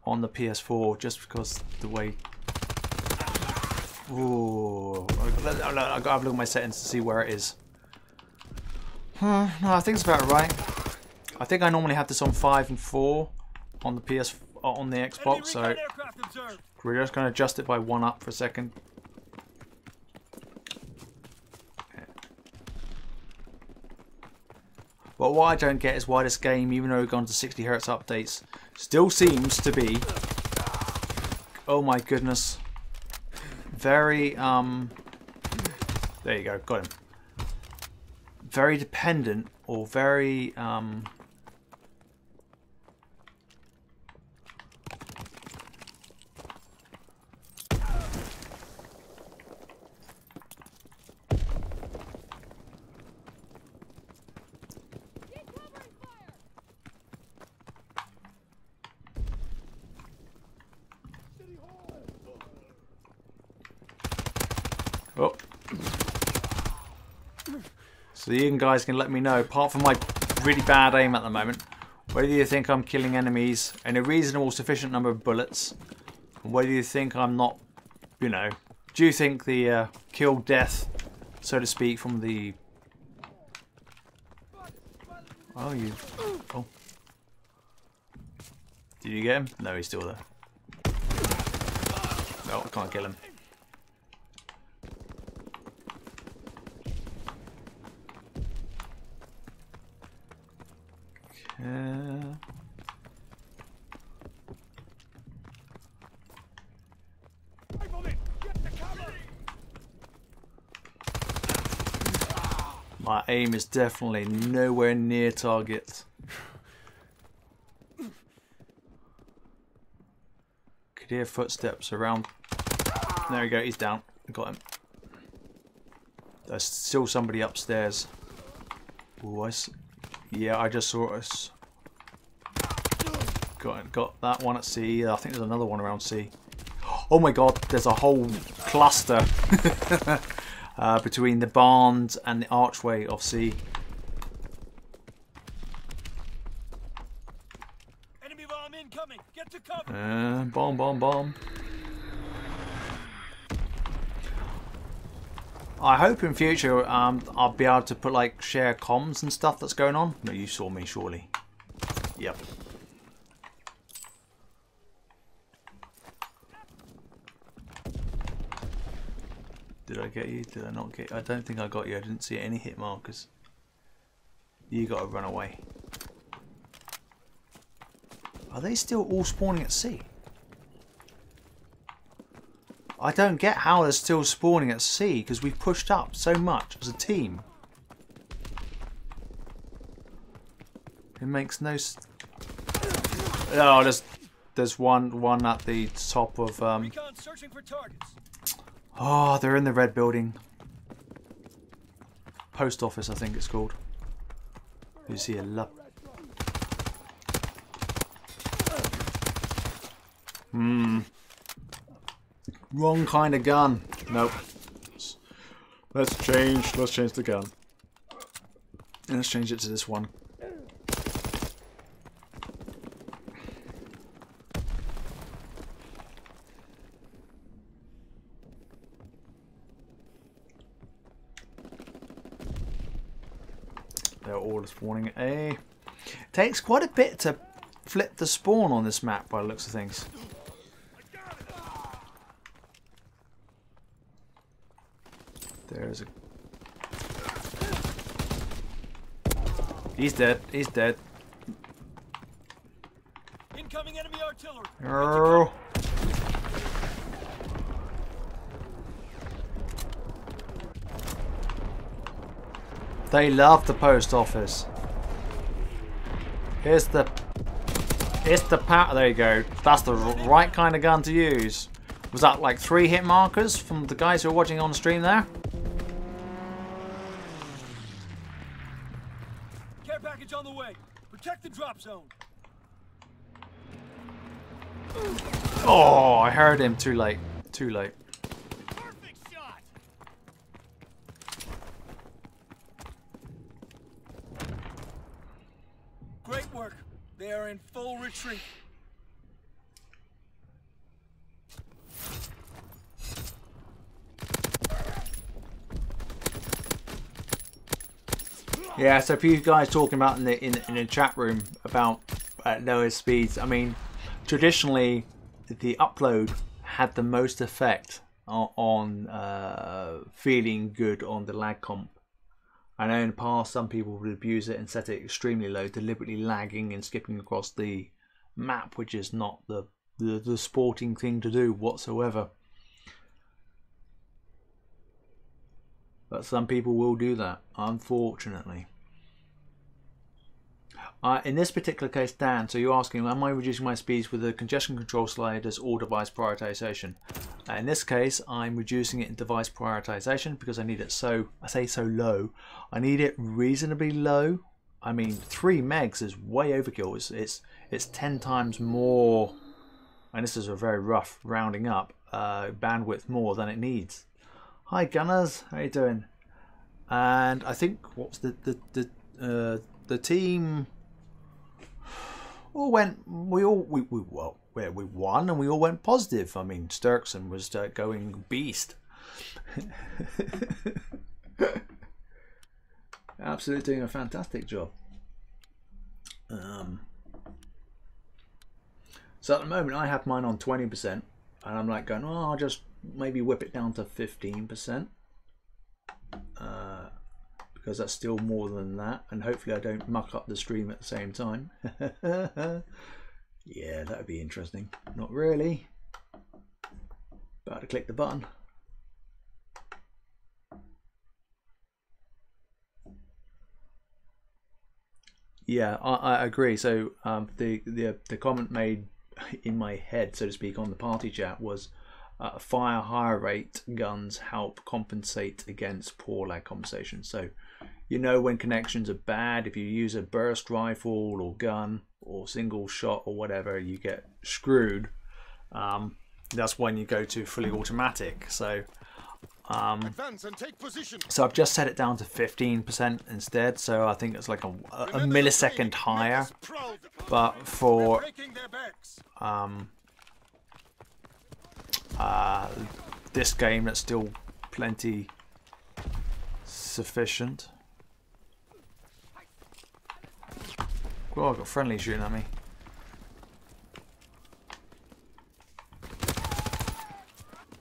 on the PS4 just because the way... Ooh. I've got to have a look at my settings to see where it is. No, I think it's about right. I think I normally have this on 5 and 4 on the on the Xbox, so we're just going to adjust it by 1 up for a second. But what I don't get is why this game, even though we've gone to 60 Hz updates, still seems to be, oh my goodness, very, there you go, got him. Very dependent, or very, oh. So you guys can let me know, apart from my really bad aim at the moment, whether you think I'm killing enemies in a reasonable sufficient number of bullets, or whether you think I'm not, you know, do you think the kill death, so to speak, from the... Oh, you... Oh. Did you get him? No, he's still there. No, I can't kill him. My aim is definitely nowhere near target. Could hear footsteps around. There we go, he's down. Got him. There's still somebody upstairs. Ooh, yeah, I just saw us. Got that one at C. I think there's another one around C. Oh my god, there's a whole cluster between the barns and the archway of C. Enemy bomb incoming. Get to cover. Bomb. I hope in future I'll be able to put like share comms and stuff that's going on. No, you saw me surely. Yep. Did I get you? Did I not get you? I don't think I got you. I didn't see any hit markers. You got to run away. Are they still all spawning at sea? I don't get how they're still spawning at sea because we've pushed up so much as a team. It makes no... Oh, there's one at the top of... Searching for targets. Oh, they're in the red building. Post office, I think it's called. You see a lot. Wrong kind of gun. Nope. Let's change the gun. Let's change it to this one. They're all spawning at A. It takes quite a bit to flip the spawn on this map by the looks of things. There's a... He's dead. He's dead. Incoming enemy artillery. Oh. They love the post office. Here's the... It's the power. There you go. That's the right kind of gun to use. Was that like 3 hit markers from the guys who are watching on stream there? Care package on the way. Protect the drop zone. Oh, I heard him. Too late. Too late. Perfect shot. Great work. They are in full retreat. Yeah, so for you guys talking about in the chat room about lower speeds, I mean, traditionally the upload had the most effect on feeling good on the lag comp. I know in the past some people would abuse it and set it extremely low, deliberately lagging and skipping across the map, which is not the sporting thing to do whatsoever. But some people will do that, unfortunately. In this particular case, Dan, so you're asking, am I reducing my speeds with the congestion control sliders or device prioritization? In this case, I'm reducing it in device prioritization because I need it so, I say so low, I need it reasonably low. I mean, 3 megs is way overkill. It's 10 times more, and this is a very rough rounding up, bandwidth more than it needs. Hi Gunners, how you doing? And I think what's the team all went. We won and we all went positive. I mean, Sturkson was going beast. Absolutely doing a fantastic job. So at the moment I have mine on 20%, and I'm like going, oh, I'll just maybe whip it down to 15%, because that's still more than that, and hopefully I don't muck up the stream at the same time. Yeah, that would be interesting. Not really. About to click the button. Yeah, I agree. So the comment made in my head, so to speak, on the party chat was fire higher rate guns help compensate against poor lag compensation. So you know when connections are bad, if you use a burst rifle or gun or single shot or whatever, you get screwed. That's when you go to fully automatic. So Advance and take position. so I've just set it down to 15% instead, so I think it's like a millisecond higher, but for this game that's still plenty sufficient. Oh, I've got friendly shooting at me.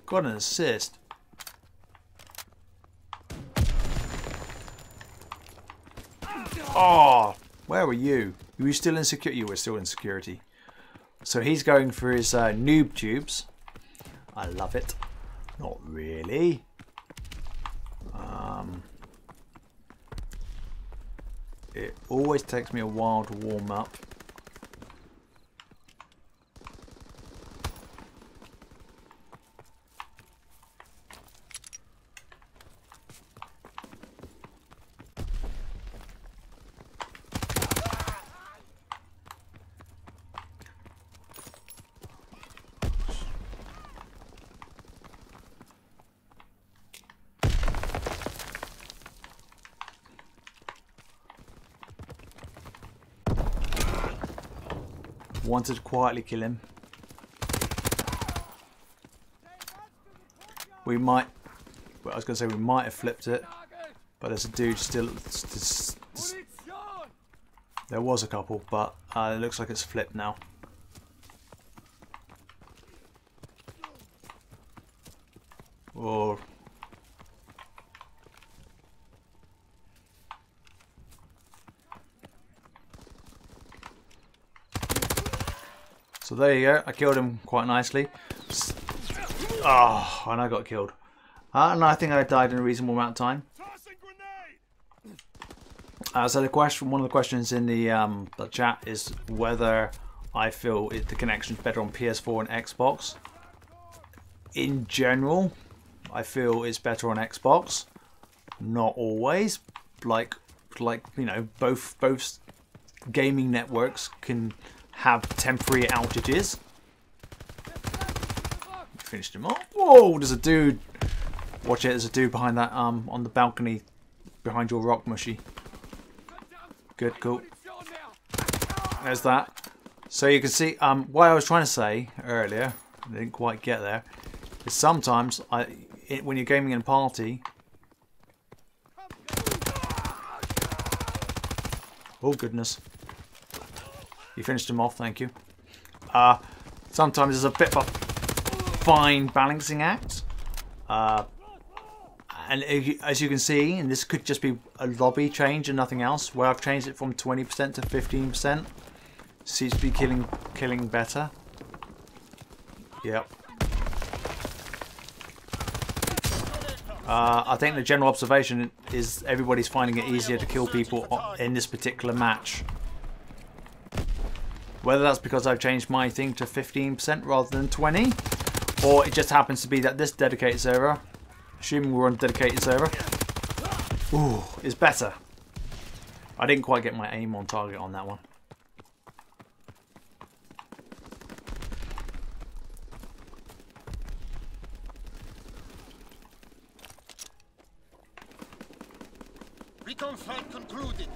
Got an assist. Oh, where were you? Were you still in security? You were still in security. So he's going for his noob tubes. I love it. Not really. It always takes me a while to warm up. Wanted to quietly kill him. We might, well, I was going to say we might have flipped it, but there's a dude still, there was a couple, but it looks like it's flipped now. Or so there you go, I killed him quite nicely. Oh, and I got killed. And I think I died in a reasonable amount of time. So the question, one of the questions in the chat is whether I feel the connection's better on PS4 and Xbox. In general, I feel it's better on Xbox. Not always. Like you know, both gaming networks can have temporary outages. Finished him off. Whoa, there's a dude. Watch it, there's a dude behind that on the balcony behind your rock mushy. Good, cool. There's that. So you can see what I was trying to say earlier, I didn't quite get there, is sometimes when you're gaming in a party. Oh goodness. You finished him off, thank you. Sometimes there's a bit of a fine balancing act. And as you can see, and this could just be a lobby change and nothing else, where I've changed it from 20% to 15%. Seems to be killing better. Yep. I think the general observation is everybody's finding it easier to kill people in this particular match. Whether that's because I've changed my thing to 15% rather than 20%, or it just happens to be that this dedicated server, assuming we're on a dedicated server, is better. I didn't quite get my aim on target on that one. Recon flight concluded.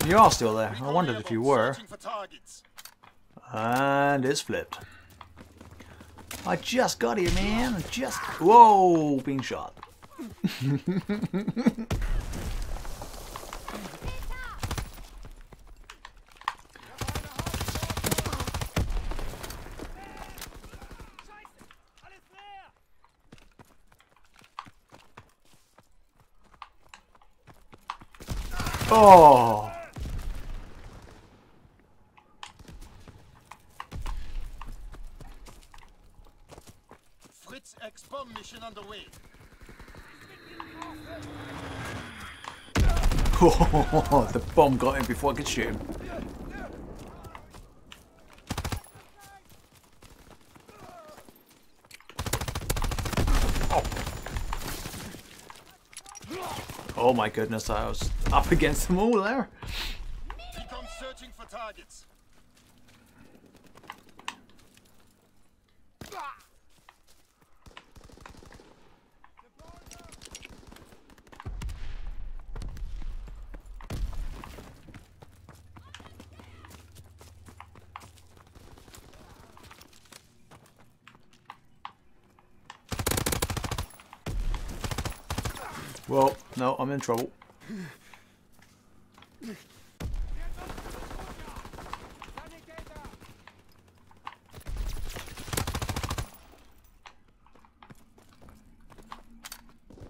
You are still there. I wondered if you were. And it's flipped. I just got here, man. I just... Whoa! Being shot. Oh! Fritz X-bomb mission underway. Oh, the bomb got him before I could shoot him. Oh my goodness, I was up against them all there. Recon searching for targets. Well, no, I'm in trouble.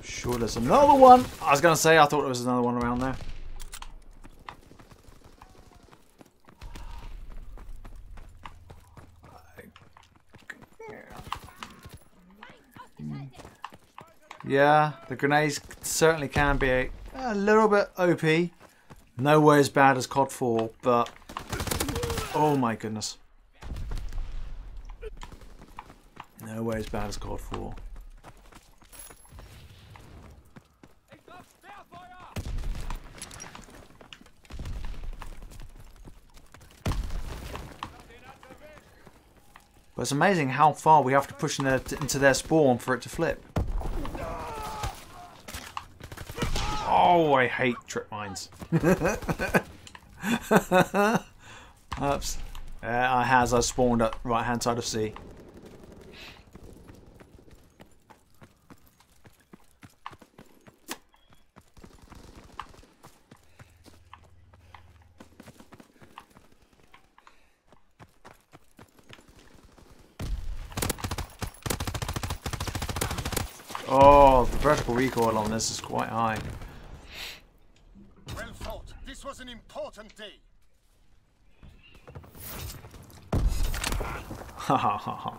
Sure, there's another one. I was going to say, I thought there was another one around there. Yeah, the grenades certainly can be a little bit OP. Nowhere as bad as COD 4, but oh my goodness. Nowhere as bad as COD 4. But it's amazing how far we have to push into their spawn for it to flip. Oh, I hate trip mines. Oops. I spawned at right hand side of C. Oh, the vertical recoil on this is quite high. Well fought. This was an important day. Ha ha ha ha.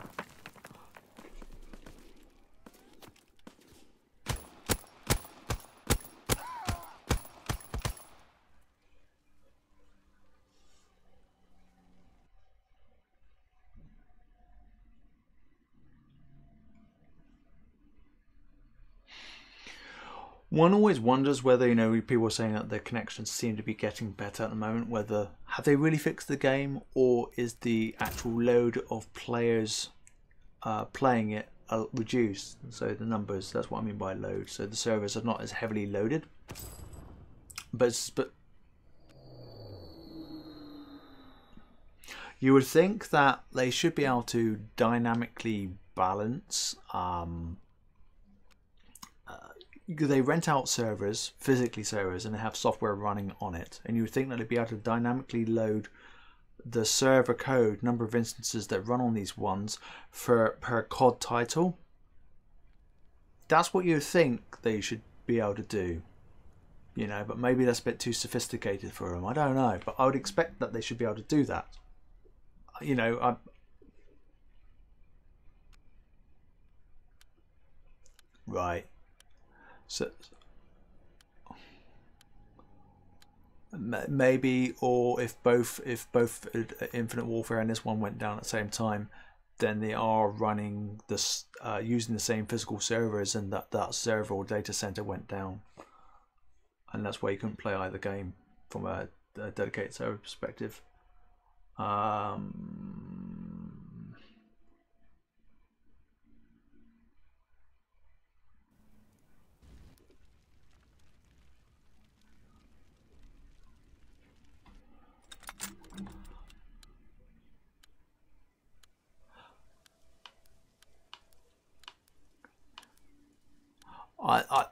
One always wonders whether, you know, people are saying that the connections seem to be getting better at the moment, whether have they really fixed the game, or is the actual load of players playing it reduced? So the numbers, that's what I mean by load. So the servers are not as heavily loaded. But you would think that they should be able to dynamically balance. They rent out servers, physically servers, and they have software running on it. And you would think that they'd be able to dynamically load the server code, number of instances that run on these ones per COD title. That's what you think they should be able to do. You know, but maybe that's a bit too sophisticated for them. I don't know, but I would expect that they should be able to do that. You know, right. So maybe, or if both Infinite Warfare and this one went down at the same time, then they are running this using the same physical servers, and that server or data center went down, and that's why you couldn't play either game from a dedicated server perspective.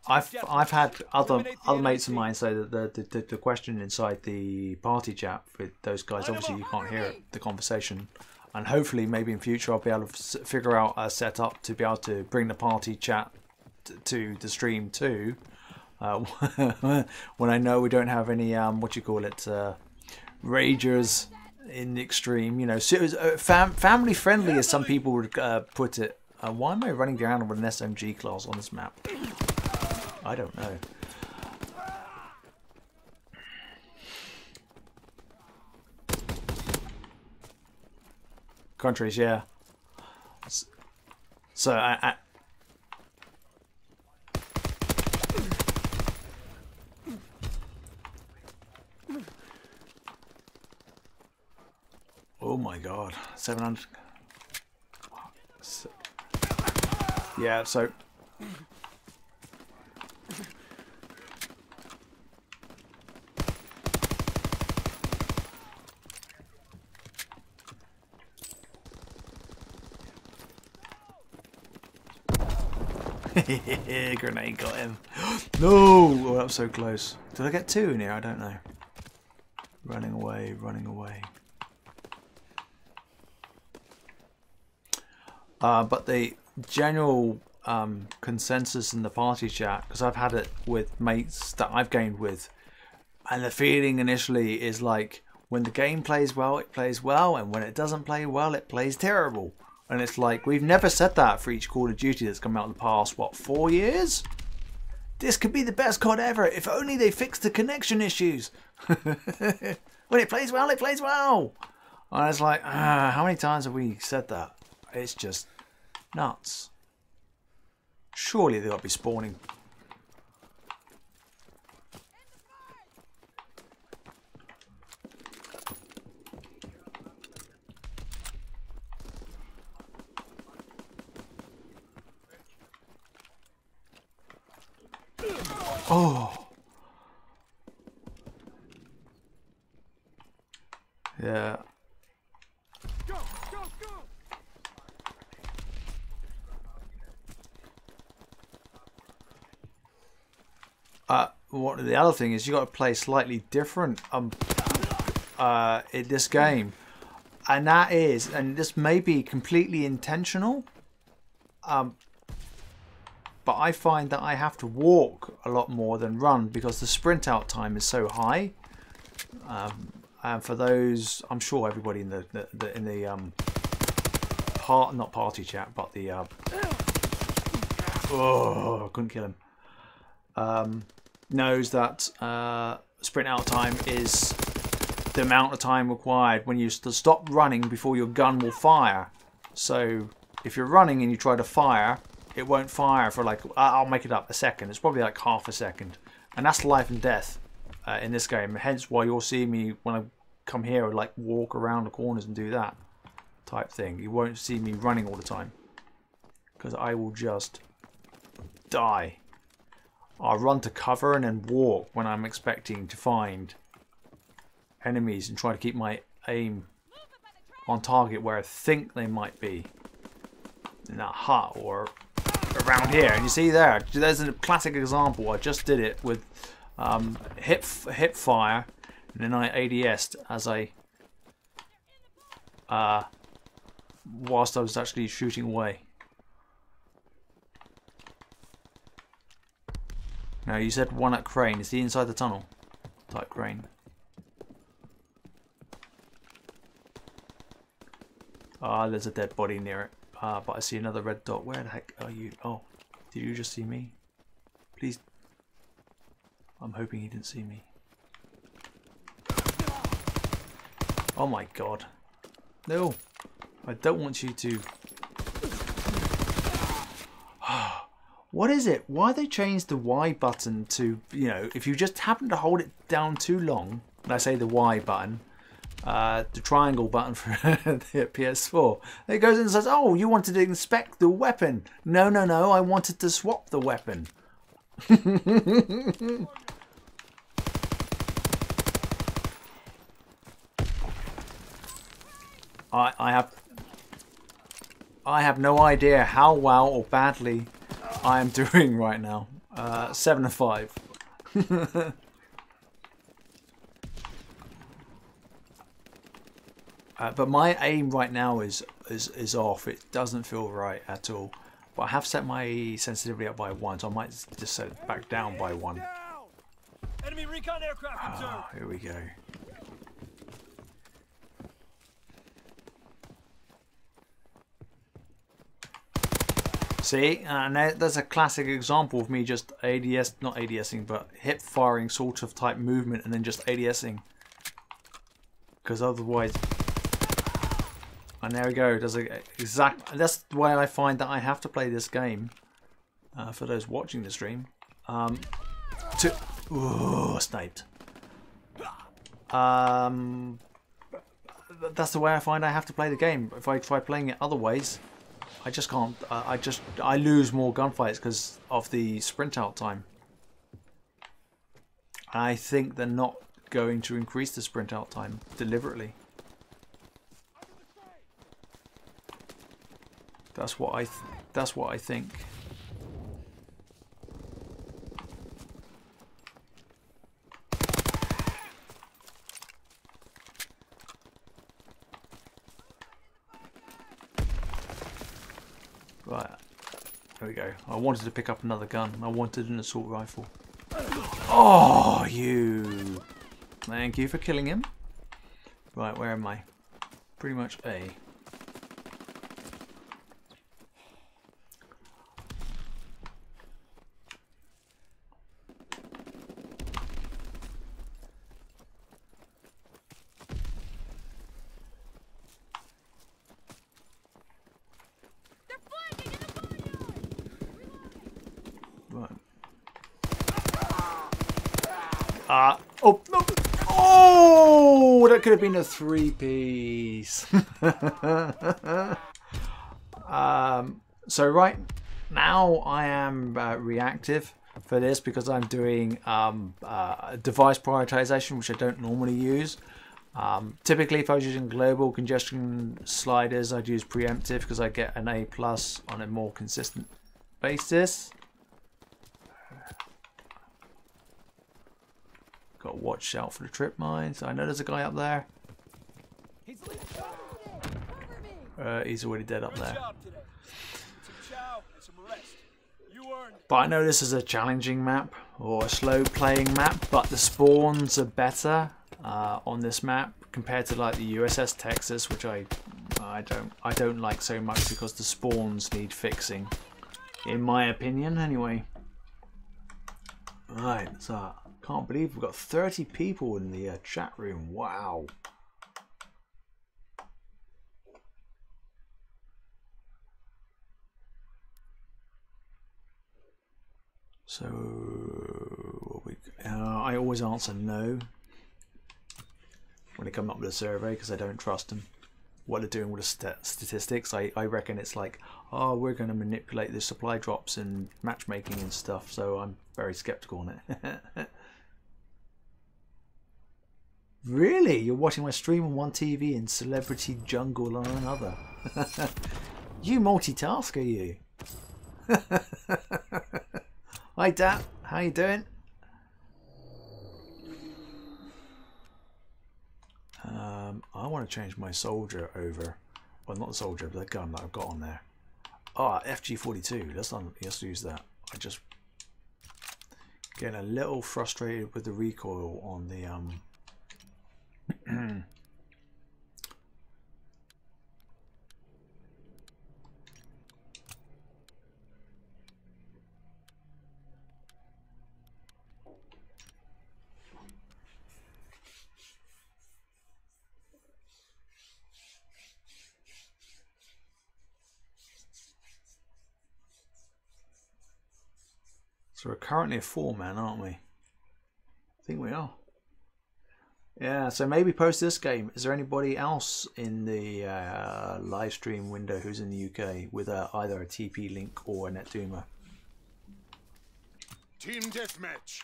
I've had other mates of mine say that the question inside the party chat with those guys, obviously you can't hear the conversation, and hopefully maybe in future I'll be able to figure out a setup to be able to bring the party chat to the stream too, when I know we don't have any ragers in the extreme, you know, family friendly as some people would put it. Why am I running around with an SMG class on this map? I don't know. Countries, yeah. So I oh my god, 700. Yeah, so grenade got him. No! Oh, that was so close. Did I get two in here? I don't know. Running away, running away. But the general consensus in the party chat, because I've had it with mates that I've gamed with, and the feeling initially is like, when the game plays well, it plays well, and when it doesn't play well, it plays terrible. And it's like, we've never said that for each Call of Duty that's come out in the past, what, 4 years? This could be the best COD ever, if only they fixed the connection issues. When it plays well, it plays well. And it's like, how many times have we said that? It's just nuts. Surely they've got to be spawning. Oh. Yeah. Go, go, go. What the other thing is, you got to play slightly different in this game, and that is, and this may be completely intentional, but I find that I have to walk a lot more than run because the sprint out time is so high. And for those, I'm sure everybody in the not party chat, but the oh, I couldn't kill him. Knows that sprint out time is the amount of time required when you stop running before your gun will fire. So if you're running and you try to fire, it won't fire for like, I'll make it up, a second. It's probably like half a second. And that's life and death in this game. Hence why you'll see me when I come here, like walk around the corners and do that type thing. You won't see me running all the time. Because I will just die. I'll run to cover and then walk when I'm expecting to find enemies and try to keep my aim on target where I think they might be. In that hut or around here. And you see there's a classic example. I just did it with hip fire and then I ADS'd as I whilst I was actually shooting away. Now you said one at crane. Is he inside the tunnel? Type crane. There's a dead body near it. But I see another red dot. Where the heck are you? Oh, did you just see me? Please. I'm hoping he didn't see me. Oh my god. No. I don't want you to. What is it? Why they changed the Y button to, you know, if you just happen to hold it down too long, and I say the Y button, the triangle button for the PS4, it goes and says, oh, you wanted to inspect the weapon. No, no, no, I wanted to swap the weapon. I have no idea how well or badly I am doing right now. 7 of 5. But my aim right now is off. It doesn't feel right at all. But I have set my sensitivity up by 1, so I might just set it back down by 1. Enemy recon aircraft observed. Here we go. See, and there's a classic example of me just not ADSing, but hip firing sort of type movement and then just ADSing. Because otherwise, and there we go. That's the way I find that I have to play this game. For those watching the stream, sniped. That's the way I find I have to play the game. If I try playing it otherwise, I just can't. I lose more gunfights because of the sprint out time. I think they're not going to increase the sprint out time deliberately. That's what I think. Right, there we go. I wanted to pick up another gun. I wanted an assault rifle. Oh, you! Thank you for killing him. Right, where am I? Pretty much A. Oh, no. Oh, that could have been a 3-piece. So right now I am reactive for this because I'm doing device prioritization, which I don't normally use. Typically, if I was using global congestion sliders, I'd use preemptive because I get an A+ on a more consistent basis. Got to watch out for the trip mines. I know there's a guy up there. He's already dead up there. But I know this is a challenging map or a slow playing map, but the spawns are better on this map compared to like the USS Texas, which I don't like so much because the spawns need fixing, in my opinion anyway. Right, so can't believe we've got 30 people in the chat room. Wow. So I always answer no when they come up with a survey because I don't trust them. What they're doing with the statistics, I reckon it's like, oh, we're going to manipulate the supply drops and matchmaking and stuff. So I'm very skeptical on it. Really? You're watching my stream on one TV and Celebrity Jungle on another? You multitask, are you? Hi, Dad. How you doing? I want to change my soldier over. Well, not the soldier, but the gun that I've got on there. Ah, FG42. Let's use that. I just getting a little frustrated with the recoil on the So we're currently a 4-man, aren't we? I think we are. Yeah, so maybe post this game. Is there anybody else in the live stream window who's in the UK with either a TP link or a NetDoomer? Team deathmatch.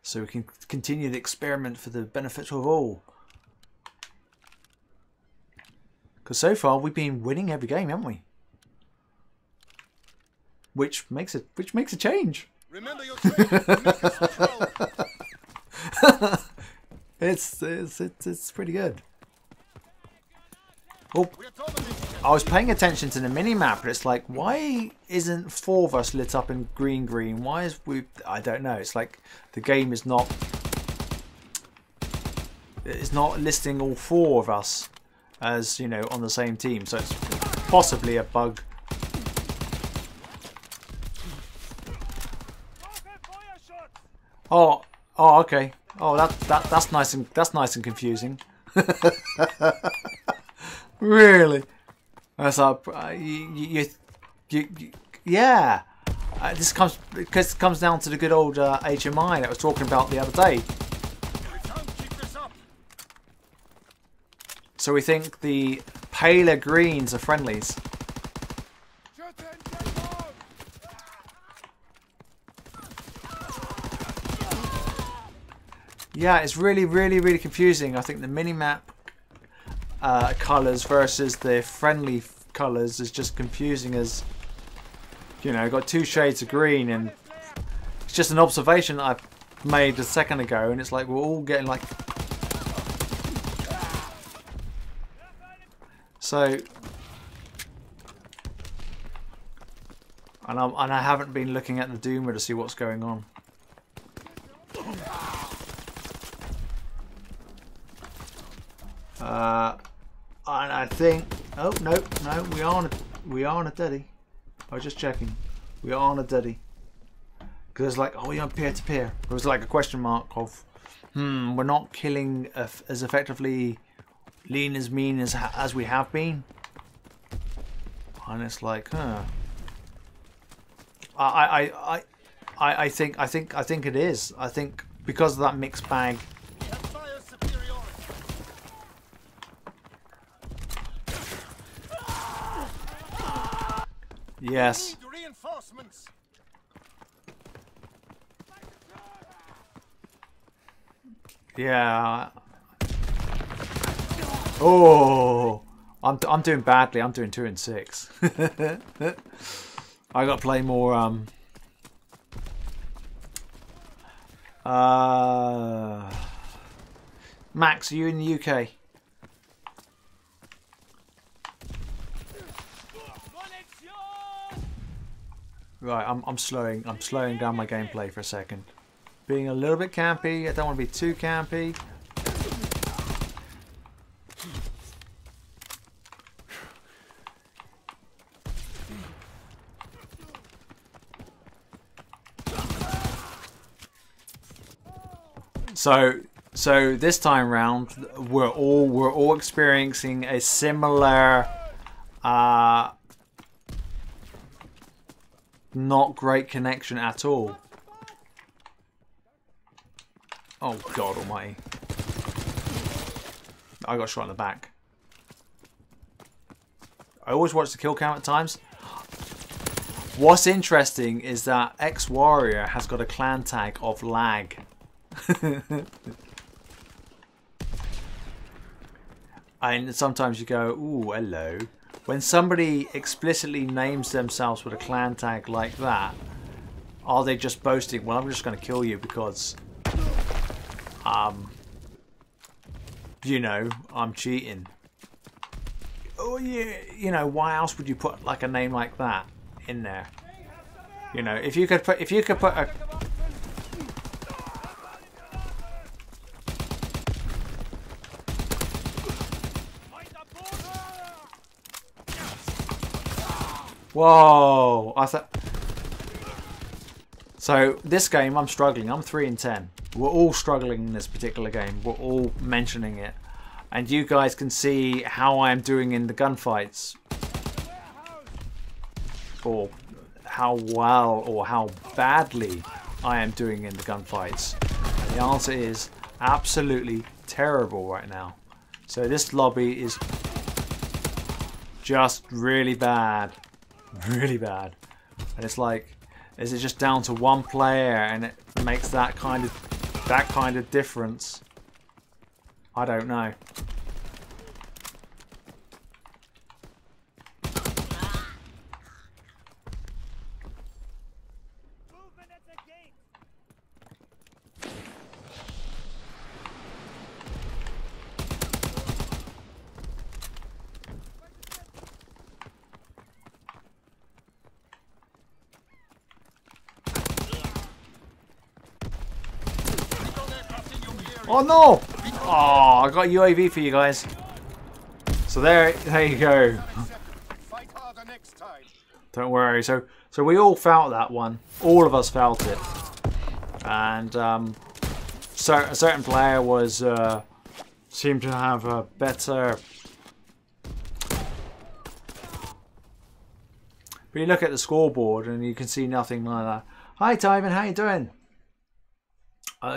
So we can continue the experiment for the benefit of all. Because so far we've been winning every game, haven't we? Which makes a change. Remember your training. It's pretty good. Oh, I was paying attention to the minimap, but it's like, why isn't 4 of us lit up in green? Why is we? I don't know. It's like the game is not. It's not listing all 4 of us as, you know, on the same team. So it's possibly a bug. Oh, okay. Oh, that's nice and confusing. Really? That's up. Yeah. This comes down to the good old HMI that I was talking about the other day. So we think the paler greens are friendlies. Yeah, it's really confusing. I think the minimap colours versus the friendly colours is just confusing as, you know, got 2 shades of green, and it's just an observation that I made a second ago, and it's like we're all getting like... So... And I haven't been looking at the Doomer to see what's going on. And I think, oh no, we are on a deady. I was just checking, we are on a deady. Because it's like, oh, we're on peer to peer. It was like a question mark of, we're not killing as effectively, lean as mean as we have been. And it's like, huh. I think it is. I think because of that mixed bag. Yes. Yeah. Oh, I'm doing badly. I'm doing 2 and 6. I got to play more. Max, are you in the UK? Right, I'm slowing down my gameplay for a second. Being a little bit campy. I don't want to be too campy. So this time round, we're all experiencing a similar Not great connection at all. Oh God almighty. I got shot in the back. I always watch the kill count at times. What's interesting is that X-Warrior has got a clan tag of lag. And sometimes you go, ooh, hello. When somebody explicitly names themselves with a clan tag like that, are they just boasting, well, I'm just going to kill you because, you know, I'm cheating. Oh, yeah, you know, why else would you put like a name like that in there? You know, if you could put a... Whoa! I thought. So this game, I'm struggling. I'm 3 and 10. We're all struggling in this particular game. We're all mentioning it, and you guys can see how I am doing in the gunfights, or how well or how badly I am doing in the gunfights. And the answer is absolutely terrible right now. So this lobby is just really bad. Really bad. And it's like, is it just down to one player and it makes that kind of difference? I don't know. Oh no! Oh, I got UAV for you guys. So there you go. Don't worry. So we all felt that one. All of us felt it. And a certain player was seemed to have a better. But you look at the scoreboard and you can see nothing like that. Hi, Tyven, how you doing?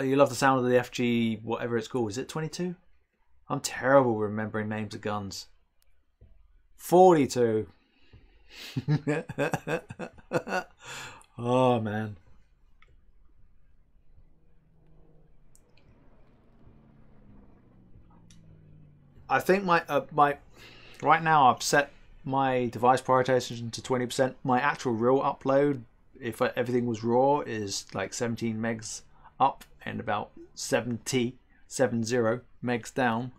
You love the sound of the FG, whatever it's called. Is it 22? I'm terrible remembering names of guns. 42. Oh, man. I think my right now I've set my device prioritization to 20%. My actual real upload, if everything was raw, is like 17 megs up and about 70 megs down.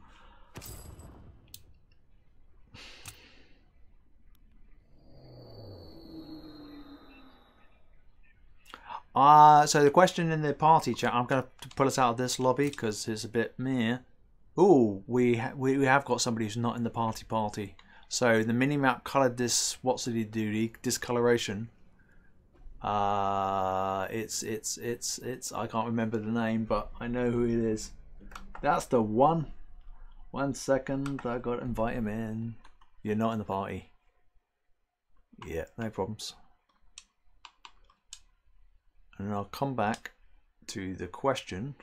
So the question in the party chat, I'm going to pull us out of this lobby because it's a bit meh. Ooh, we have got somebody who's not in the party. So the minimap coloured this, what's the duty, discoloration. It's I can't remember the name, but I know who it is. That's the one. 1 second, I got to invite him in. You're not in the party. Yeah, no problems. And I'll come back to the question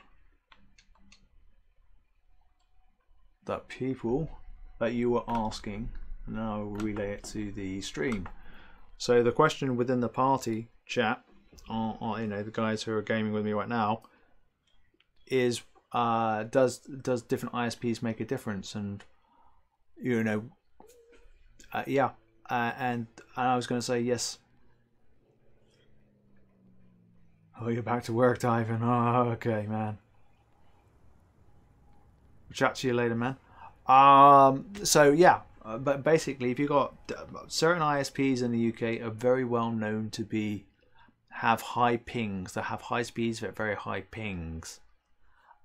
that you were asking, and then I'll relay it to the stream. So the question within the party chat, you know, the guys who are gaming with me right now, is does different ISPs make a difference? And you know, yeah, and I was going to say yes. Oh, you're back to work, Ivan. Oh, okay, man. Chat to you later, man. So yeah, but basically, if you've got certain ISPs in the UK are very well known to have high pings. They have high speeds but very high pings,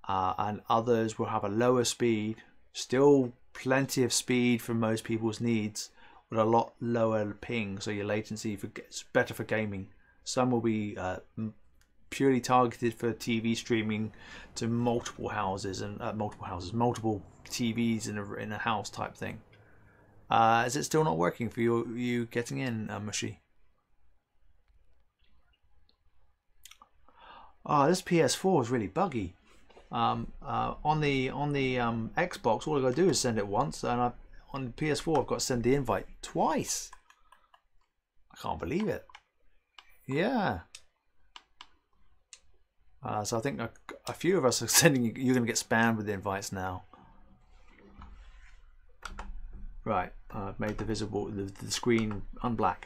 and others will have a lower speed, still plenty of speed for most people's needs, but a lot lower ping. So your latency is better for gaming. Some will be purely targeted for TV streaming to multiple houses and multiple TVs in a house type thing. Is it still not working for you getting in, Mushy? Oh, this PS4 is really buggy. On the Xbox, all I got to do is send it once, and on PS4 I've got to send the invite twice. I can't believe it. Yeah. So I think a few of us are sending. You're going to get spammed with invites now. Right. I've made the screen unblack.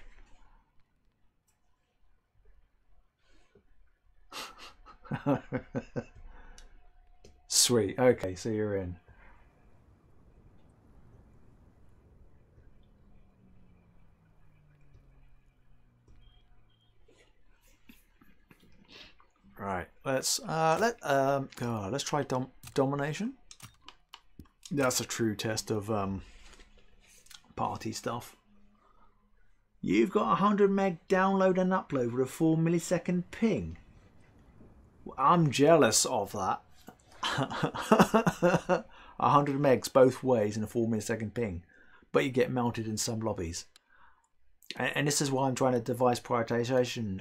Sweet. Okay, so you're in. Right. Let's try domination. That's a true test of party stuff. You've got 100 meg download and upload with a 4 millisecond ping. I'm jealous of that. 100 megs both ways in a 4 millisecond ping, but you get melted in some lobbies. And this is why I'm trying to devise prioritization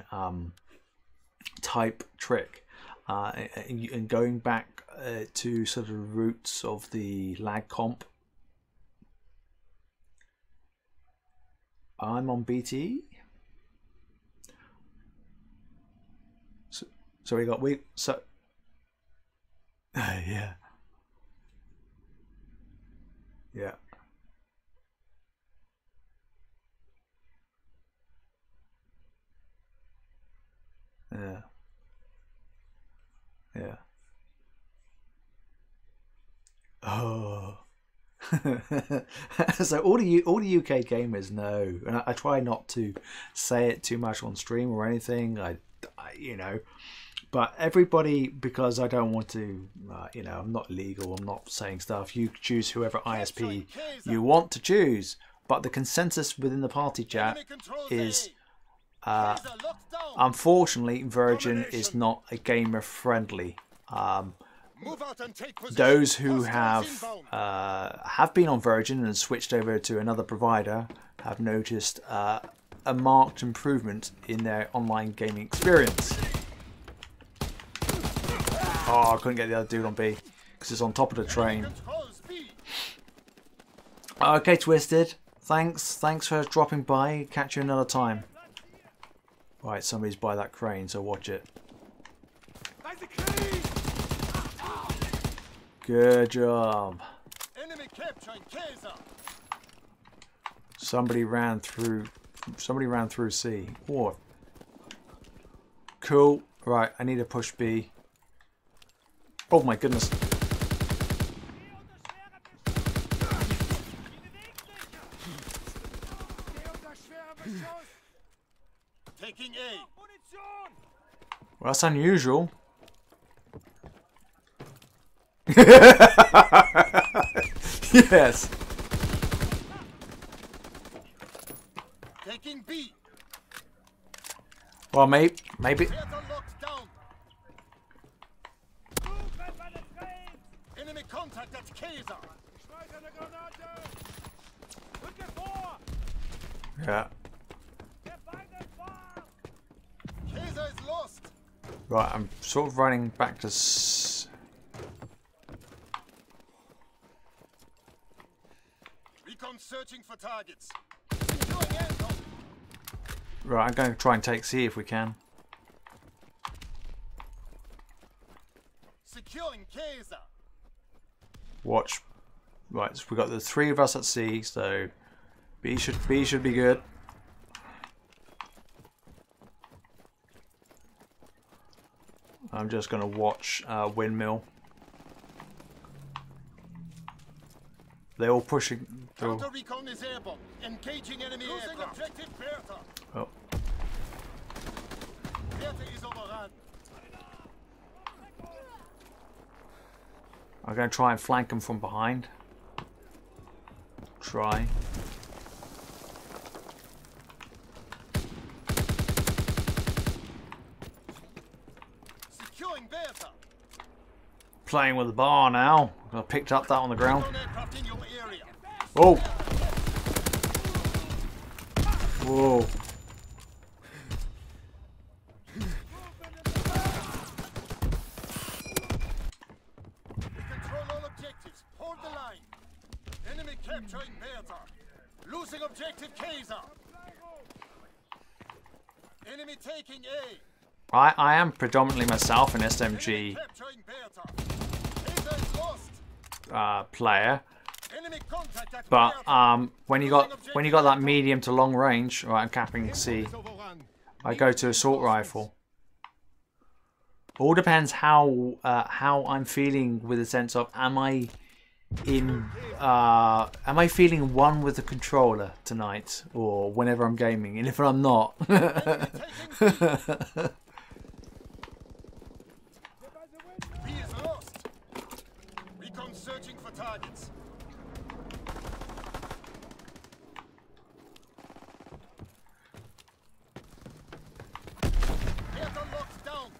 type trick, and going back to sort of roots of the lag comp. I'm on BT. So yeah. Yeah. Yeah. Yeah. Oh. So all the UK gamers know, and I try not to say it too much on stream or anything. I you know, but everybody, because I don't want to, you know, I'm not illegal. I'm not saying stuff. You choose whoever ISP you want to choose, but the consensus within the party chat is, unfortunately, Virgin is not a gamer friendly. Those who have been on Virgin and switched over to another provider have noticed a marked improvement in their online gaming experience. Oh, I couldn't get the other dude on B because it's on top of the train. Okay, Twisted. Thanks for dropping by. Catch you another time. Right, somebody's by that crane, so watch it. Good job. Somebody ran through C. Oh. Cool. Right, I need to push B. Oh my goodness. Taking A. Well, that's unusual. Yes. Taking B. Well, maybe. Enemy contact at Kaiser. Yeah. Kaiser is lost. Right, I'm sort of running back to. Recon searching for targets. Right, I'm going to try and take C if we can. Securing Kaiser. Watch. Right, so we got the three of us at C, so B should be good. I'm just going to watch windmill. They're all pushing. Counter recon is airborne. Engaging enemy aircraft. Objective Bertha. Oh. Bertha is overrun. I'm going to try and flank them from behind. Try. Securing Bertha. Playing with the bar now. I picked up that on the ground. Aircraft in your area. Oh. Whoa. Capturing Bertha. Losing objective Kaiser. Enemy taking A. I am predominantly myself an SMG Capturing Bertha. Kaiser is lost. player, Enemy contact at but Bertha. when you got that medium to long range, right? I'm capping C. I go to assault rifle. All depends how I'm feeling with the sense of am I feeling one with the controller tonight or whenever I'm gaming, and if I'm not. B is lost. Recon searching for targets. Bertha locked down.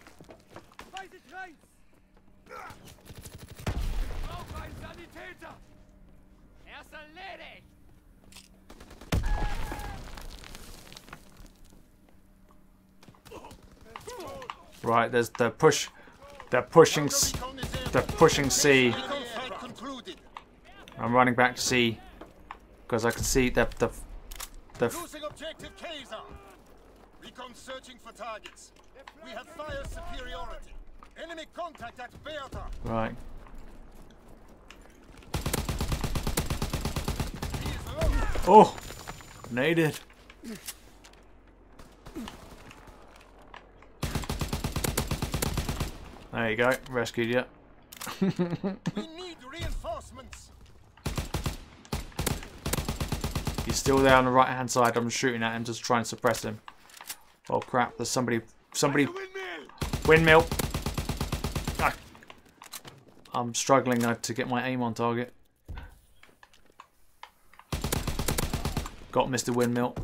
Right, there's the push. They're pushing C. Gunfight concluded. I'm running back to C because I can see the Losing objective Kaiser. Recon searching for targets. We have fire superiority. Enemy contact at Bertha. right. He is lost. Oh, naded. There you go, rescued you. We need reinforcements. He's still there on the right hand side. I'm shooting at him, just trying to suppress him. Oh crap! There's somebody. Windmill. Ah. I'm struggling to get my aim on target. Got Mr. Windmill.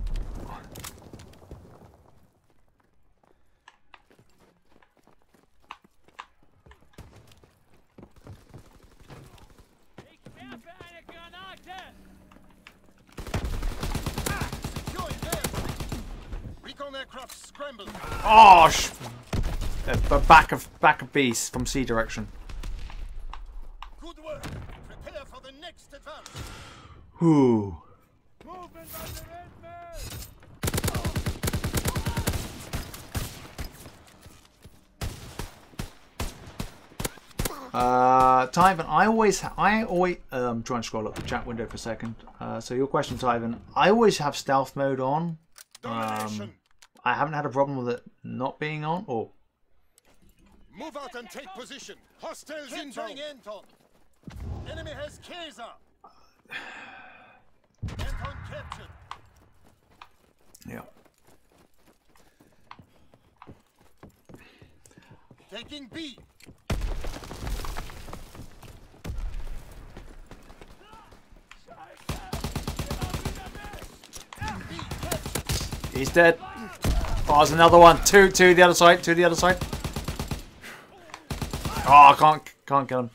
Securing Bertha. Recon aircraft scrambled. Oh, back of beast from C direction. Good work. Prepare for the next advance. Whew. Tyven, I always I'm trying to scroll up the chat window for a second. So your question, Tyven, I always have stealth mode on. Domination. I haven't had a problem with it not being on. Or Move out and take position. Hostiles inbound. Anton. Enemy has Kaiser. Anton captured. yeah. Taking B. B captured. He's dead. Oh, there's another one. Two the other side. Two the other side. Oh, I can't kill him.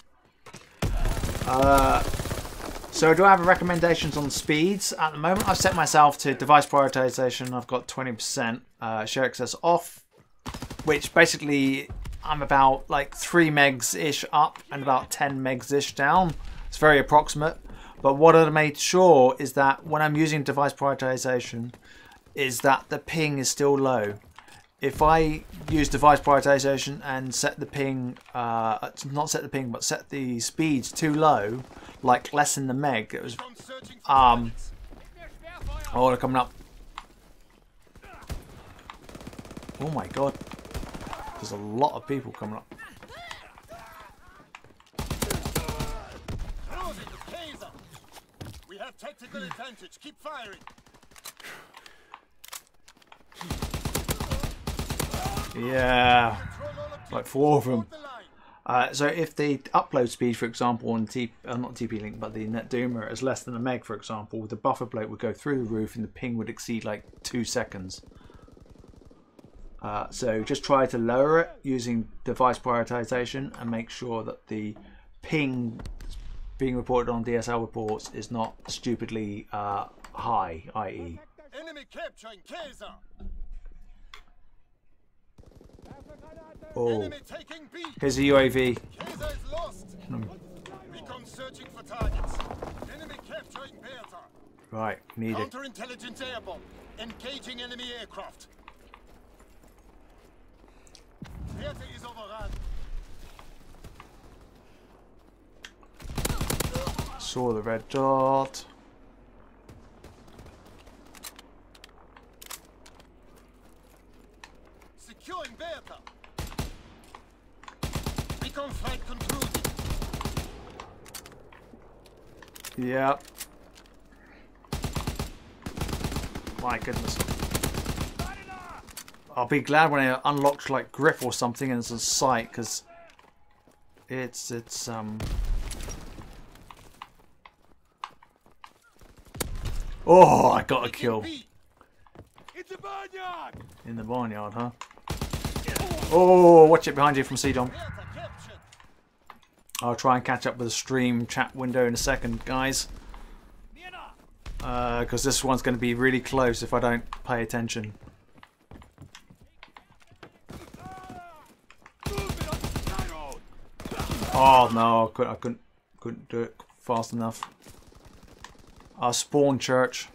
So do I have recommendations on speeds? At the moment, I've set myself to device prioritization. I've got 20% share access off, which basically I'm about like 3 megs-ish up and about 10 megs-ish down. It's very approximate. But what I made sure is that when I'm using device prioritization, is that the ping is still low. If I use device prioritization and set the ping, not set the ping, but set the speeds too low, like less than the meg, it was, oh, they're coming up. Oh my god, there's a lot of people coming up. Closing the Kaiser. We have tactical advantage. Keep firing. Yeah, like 4 of them. Hold the line. So if the upload speed, for example, on not TP-Link, but the NetDoomer is less than a meg, for example, the buffer plate would go through the roof and the ping would exceed like 2 seconds. So just try to lower it using device prioritization and make sure that the ping being reported on DSL reports is not stupidly high, i.e. Enemy capturing Kaiser. Oh, Enemy taking B. here's a UAV. Kaiser is lost. Recon searching for targets. Enemy capturing Bertha. Right, need it. Counterintelligence airborne. Engaging enemy aircraft. Bertha is overrun. Saw the red dot. Securing Bertha. Recon flight concluded. Yep. My goodness. I'll be glad when I unlocked like grip or something and it's a sight, because it's Oh, I got a kill. It's a barnyard. In the barnyard, huh? Oh, watch it behind you from CDOM. I'll try and catch up with the stream chat window in a second, guys. Because this one's going to be really close if I don't pay attention. Oh no, I couldn't do it fast enough. Spawn church.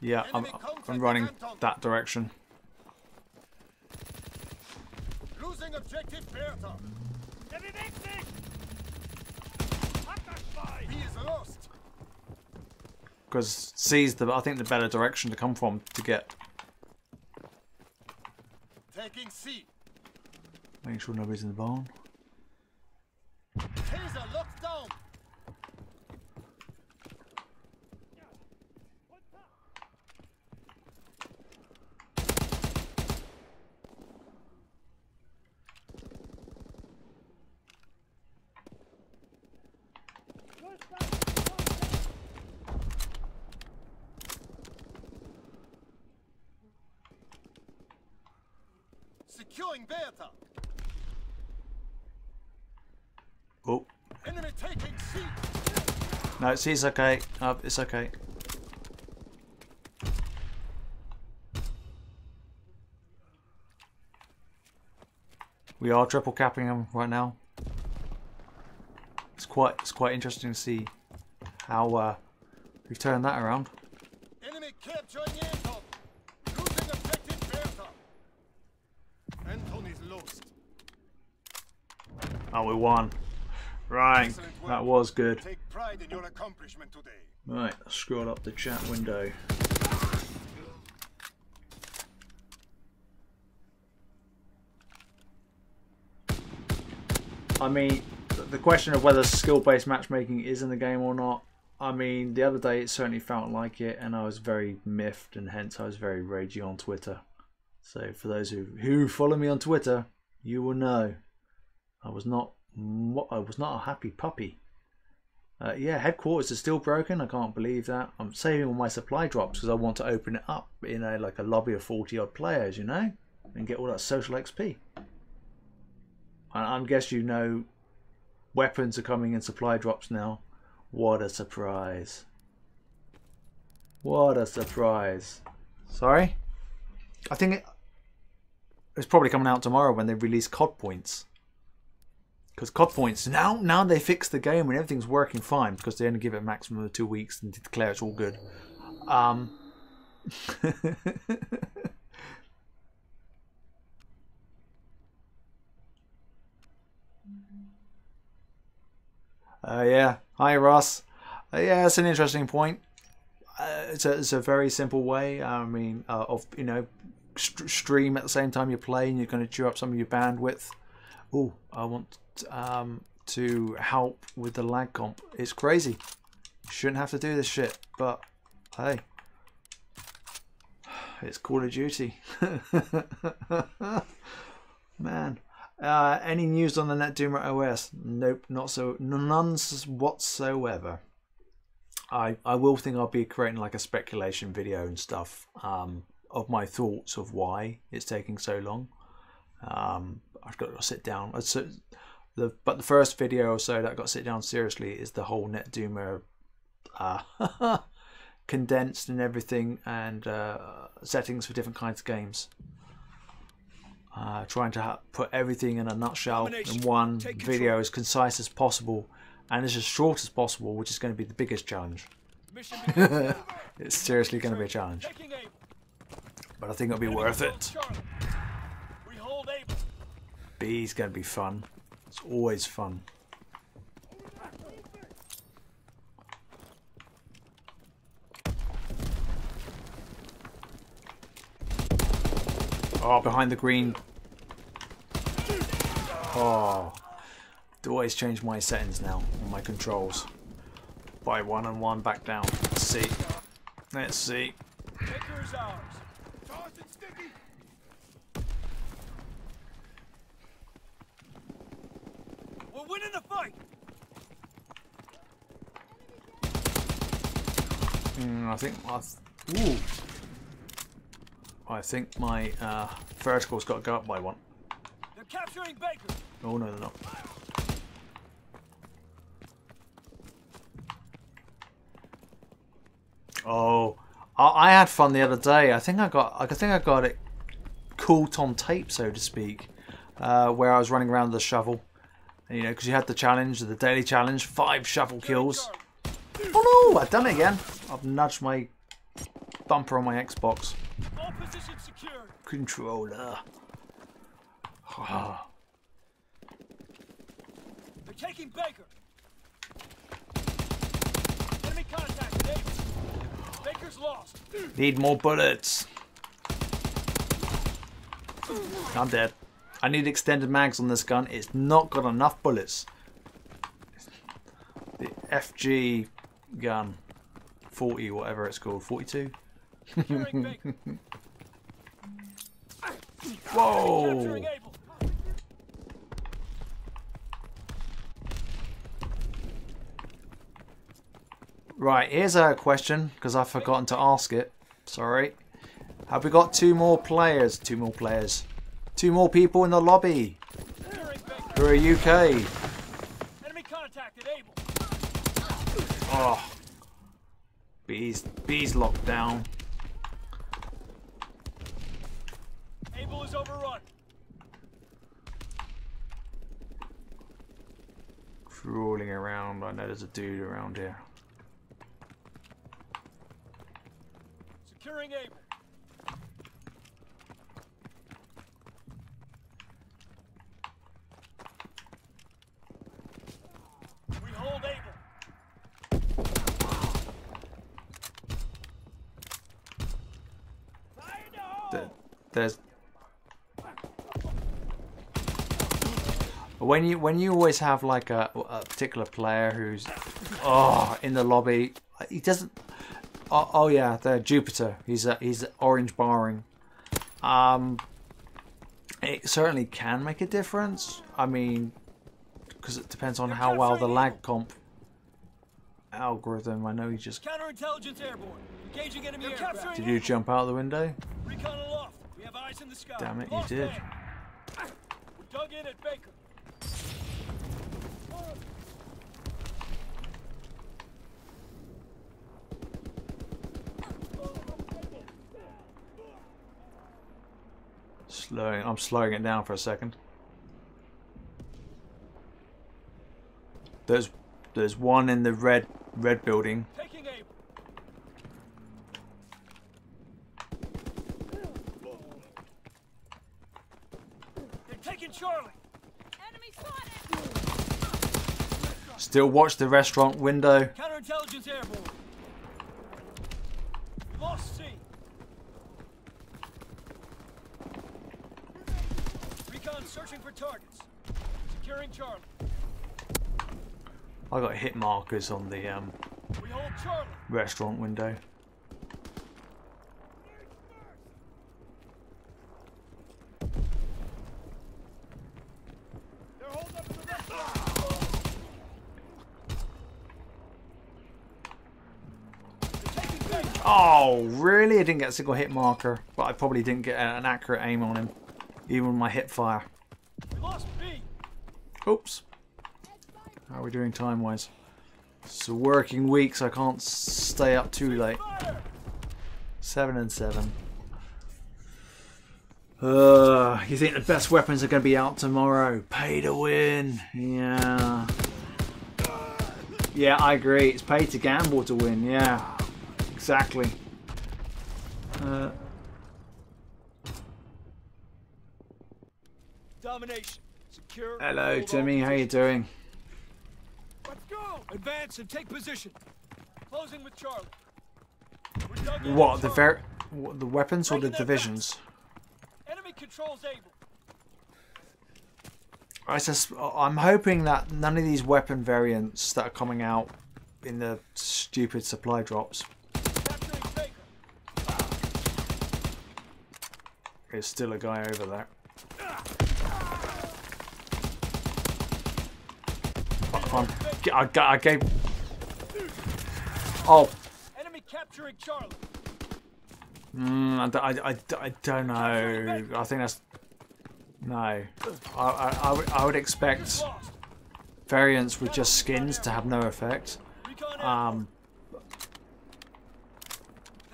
Yeah, I'm running that direction. Losing objective Bertha. He is lost. Because C's I think the better direction to come from to get. Taking C. Making sure nobody's in the barn. Taser locked down. Securing Bertha. Oh. Enemy taking C. No, C's okay. It's okay. We are triple capping them right now. It's quite interesting to see how we've turned that around. Enemy capturing Anton. Losing objective Bertha. Anton is lost. Oh, we won. Right, that was good. Take pride in your accomplishment today. Right, scroll up the chat window. I mean, the question of whether skill-based matchmaking is in the game or not, I mean, the other day it certainly felt like it, and I was very miffed, and hence I was very ragey on Twitter. So for those who follow me on Twitter, you will know I was not a happy puppy. Yeah, headquarters is still broken. I can't believe that. I'm saving all my supply drops because I want to open it up in like a lobby of 40 odd players, you know, and get all that social XP. I guess you know weapons are coming in supply drops now. What a surprise. What a surprise. Sorry? I think it's probably coming out tomorrow when they release COD points. Because COD points, now they fix the game and everything's working fine because they only give it a maximum of 2 weeks and declare it's all good. Yeah, hi Ross. Yeah, it's an interesting point. It's a very simple way. I mean, of stream at the same time you're playing. You're going to chew up some of your bandwidth. Oh, I want to help with the lag comp. It's crazy. Shouldn't have to do this shit, but hey, it's Call of Duty. Man. Any news on the NetDoomer OS? Nope, none whatsoever. I will think I'll be creating like a speculation video and stuff of my thoughts of why it's taking so long. I've got to sit down. But the first video or so that I've got to sit down seriously is the whole NetDoomer condensed and everything, and settings for different kinds of games. trying to put everything in a nutshell in one video as concise as possible and as short as possible, which is going to be the biggest challenge. It's seriously going to be a challenge, but I think it'll be worth it. B's going to be fun. It's always fun. Oh, behind the green. Oh, I always change my settings now on my controls. By 1 and 1 back down. Let's see. Let's see. We're winning the fight. I think my vertical's got to go up by 1. They're capturing Baker. Oh no, they're not. Oh, I had fun the other day. I think I got it caught on tape, so to speak, where I was running around with the shovel. And, you know, because you had the challenge, the daily challenge, 5 shovel kills. Oh no, I've done it again. I've nudged my bumper on my Xbox. All positions secured. Controller. They're taking Baker. Enemy contact. David. Baker's lost. Need more bullets. I'm dead. I need extended mags on this gun. It's not got enough bullets. The FG gun. 40, whatever it's called. 42? Whoa! Right, here's a question, because I've forgotten to ask it. Sorry. Have we got 2 more players? 2 more players. 2 more people in the lobby. Who are UK. Enemy contacted. Able. Oh. B's locked down. Able is overrun. Crawling around. I know there's a dude around here. Securing Able. We hold Able. There's when you always have like a particular player who's in the lobby, he doesn't. Oh yeah, the Jupiter. He's orange barring. It certainly can make a difference. I mean, because it depends on how well the lag comp algorithm. I know he just. Counterintelligence airborne. Engaging enemy aircraft. Did you jump out the window? Recon aloft. We have eyes in the sky. Damn it, you did. We dug in at Baker. I'm slowing it down for a second. There's one in the red building. Taking aim. They're taking Charlie. Enemy spotted. Still watch the restaurant window. Counterintelligence airborne. We lost C. Recon searching for targets. Securing Charlie. I got hit markers on the We hold Charlie. restaurant window. They're holed up in the restaurant. They're taking Baker. Oh, really? I didn't get a single hit marker, but I probably didn't get an accurate aim on him, even with my hip fire. We lost B. Oops. How are we doing time-wise? It's a working week, so I can't stay up too late. Fire. 7 and 7. You think the best weapons are going to be out tomorrow? Pay to win. Yeah. Yeah, I agree. It's pay to gamble to win. Yeah. Exactly. Domination. Secure. Hello, Timmy. How you doing? Let's go. Advance and take position. Closing with Charlie. What, the weapons or the divisions? Enemy controls able. I'm hoping that none of these weapon variants that are coming out in the stupid supply drops. There's still a guy over there. I gave. Oh. Enemy capturing Charlie. I don't know. I think that's no. I would expect variants with just skins to have no effect. They're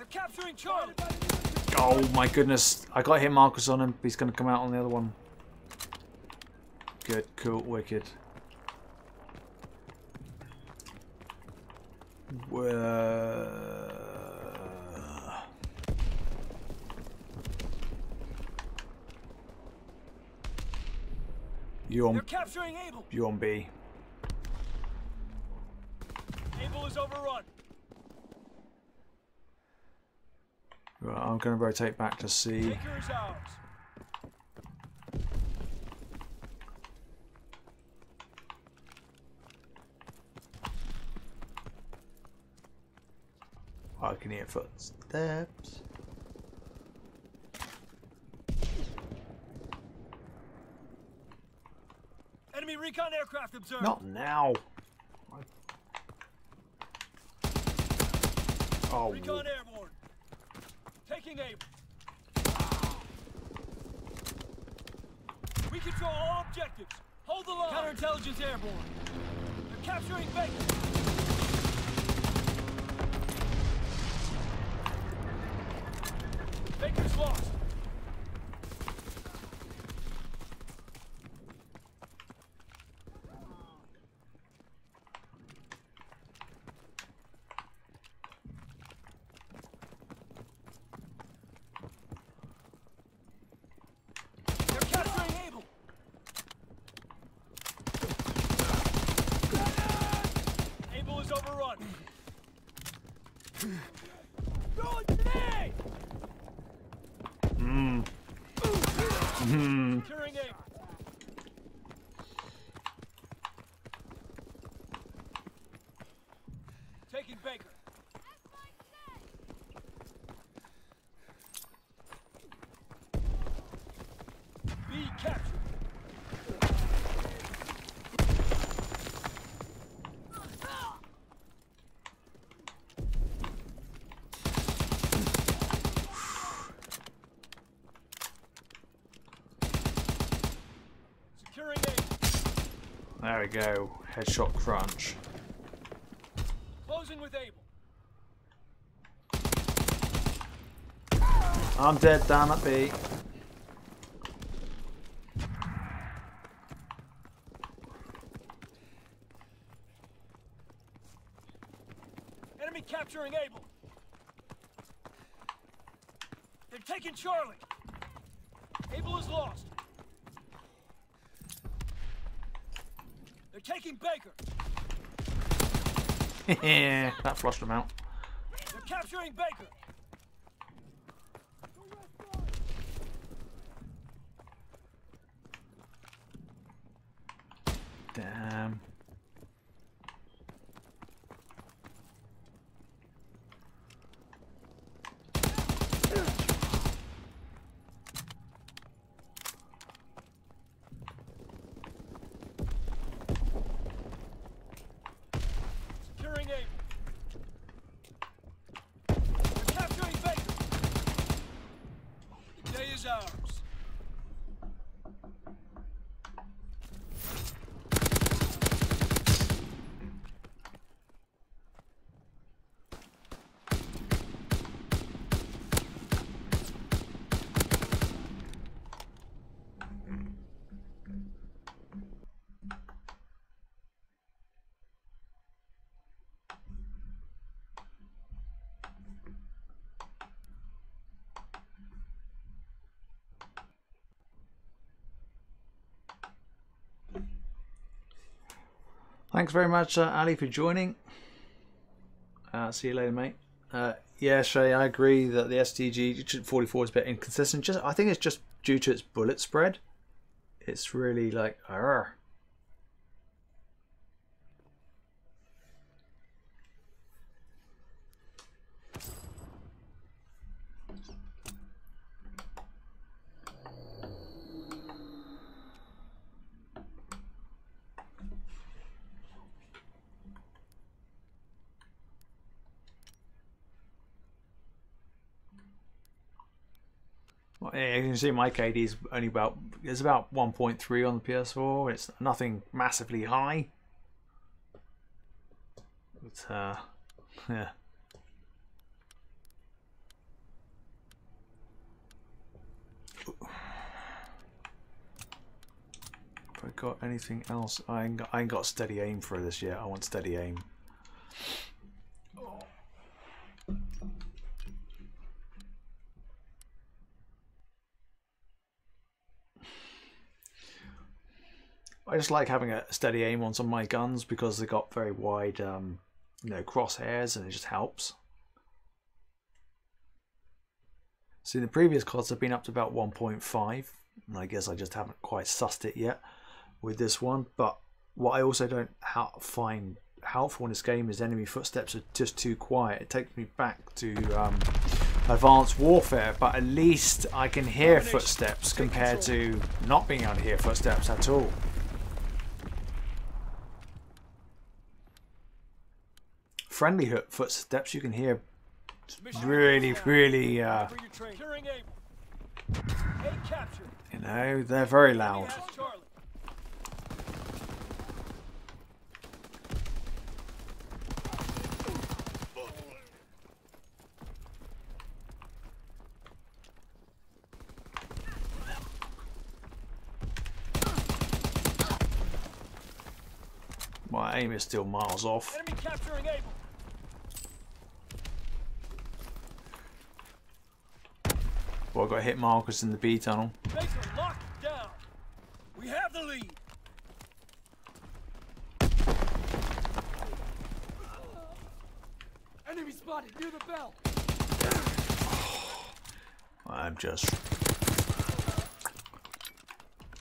capturing Charlie. Oh my goodness! I got hit markers on him. He's going to come out on the other one. Good, cool, wicked. They're capturing Able. You on B. Able is overrun. Right, I'm going to rotate back to C. Baker is ours. I can hear footsteps. Enemy recon aircraft observed. Not now. Oh. Recon airborne. Taking aim. We control all objectives. Hold the line. Counterintelligence airborne. They're capturing Baker. Baker's lost. They're capturing Able. Able is overrun. Throwing grenade! Securing aim. Taking Baker. B captured. Securing aim. There we go. Headshot crunch. Closing with Able. I'm dead down at B. Enemy capturing Able. They're taking Charlie. Able is lost. They're taking Baker. Yeah, that flushed him out. They're capturing Baker. Damn. Securing Able. They're capturing Baker. The day is ours. Thanks very much, Ali, for joining. See you later, mate. Yeah, Shay, I agree that the STG-44 is a bit inconsistent. I think it's just due to its bullet spread. It's really like, argh. Well, yeah, you can see my KD is only about 1.3 on the PS4. It's nothing massively high. But yeah. Have I got anything else? I ain't got steady aim for this yet. I want steady aim. I just like having a steady aim on some of my guns because they got very wide, you know, crosshairs, and it just helps. See, the previous CODs have been up to about 1.5, and I guess I just haven't quite sussed it yet with this one. But what I also don't find helpful in this game is enemy footsteps are just too quiet. It takes me back to Advanced Warfare, but at least I can hear footsteps compared to not being able to hear footsteps at all. Friendly footsteps you can hear really, you know, they're very loud. My aim is still miles off. Enemy capturing Able. Well, I've got hit markers in the B tunnel. Baker locked down. We have the lead. Enemy spotted near the bell. I'm just.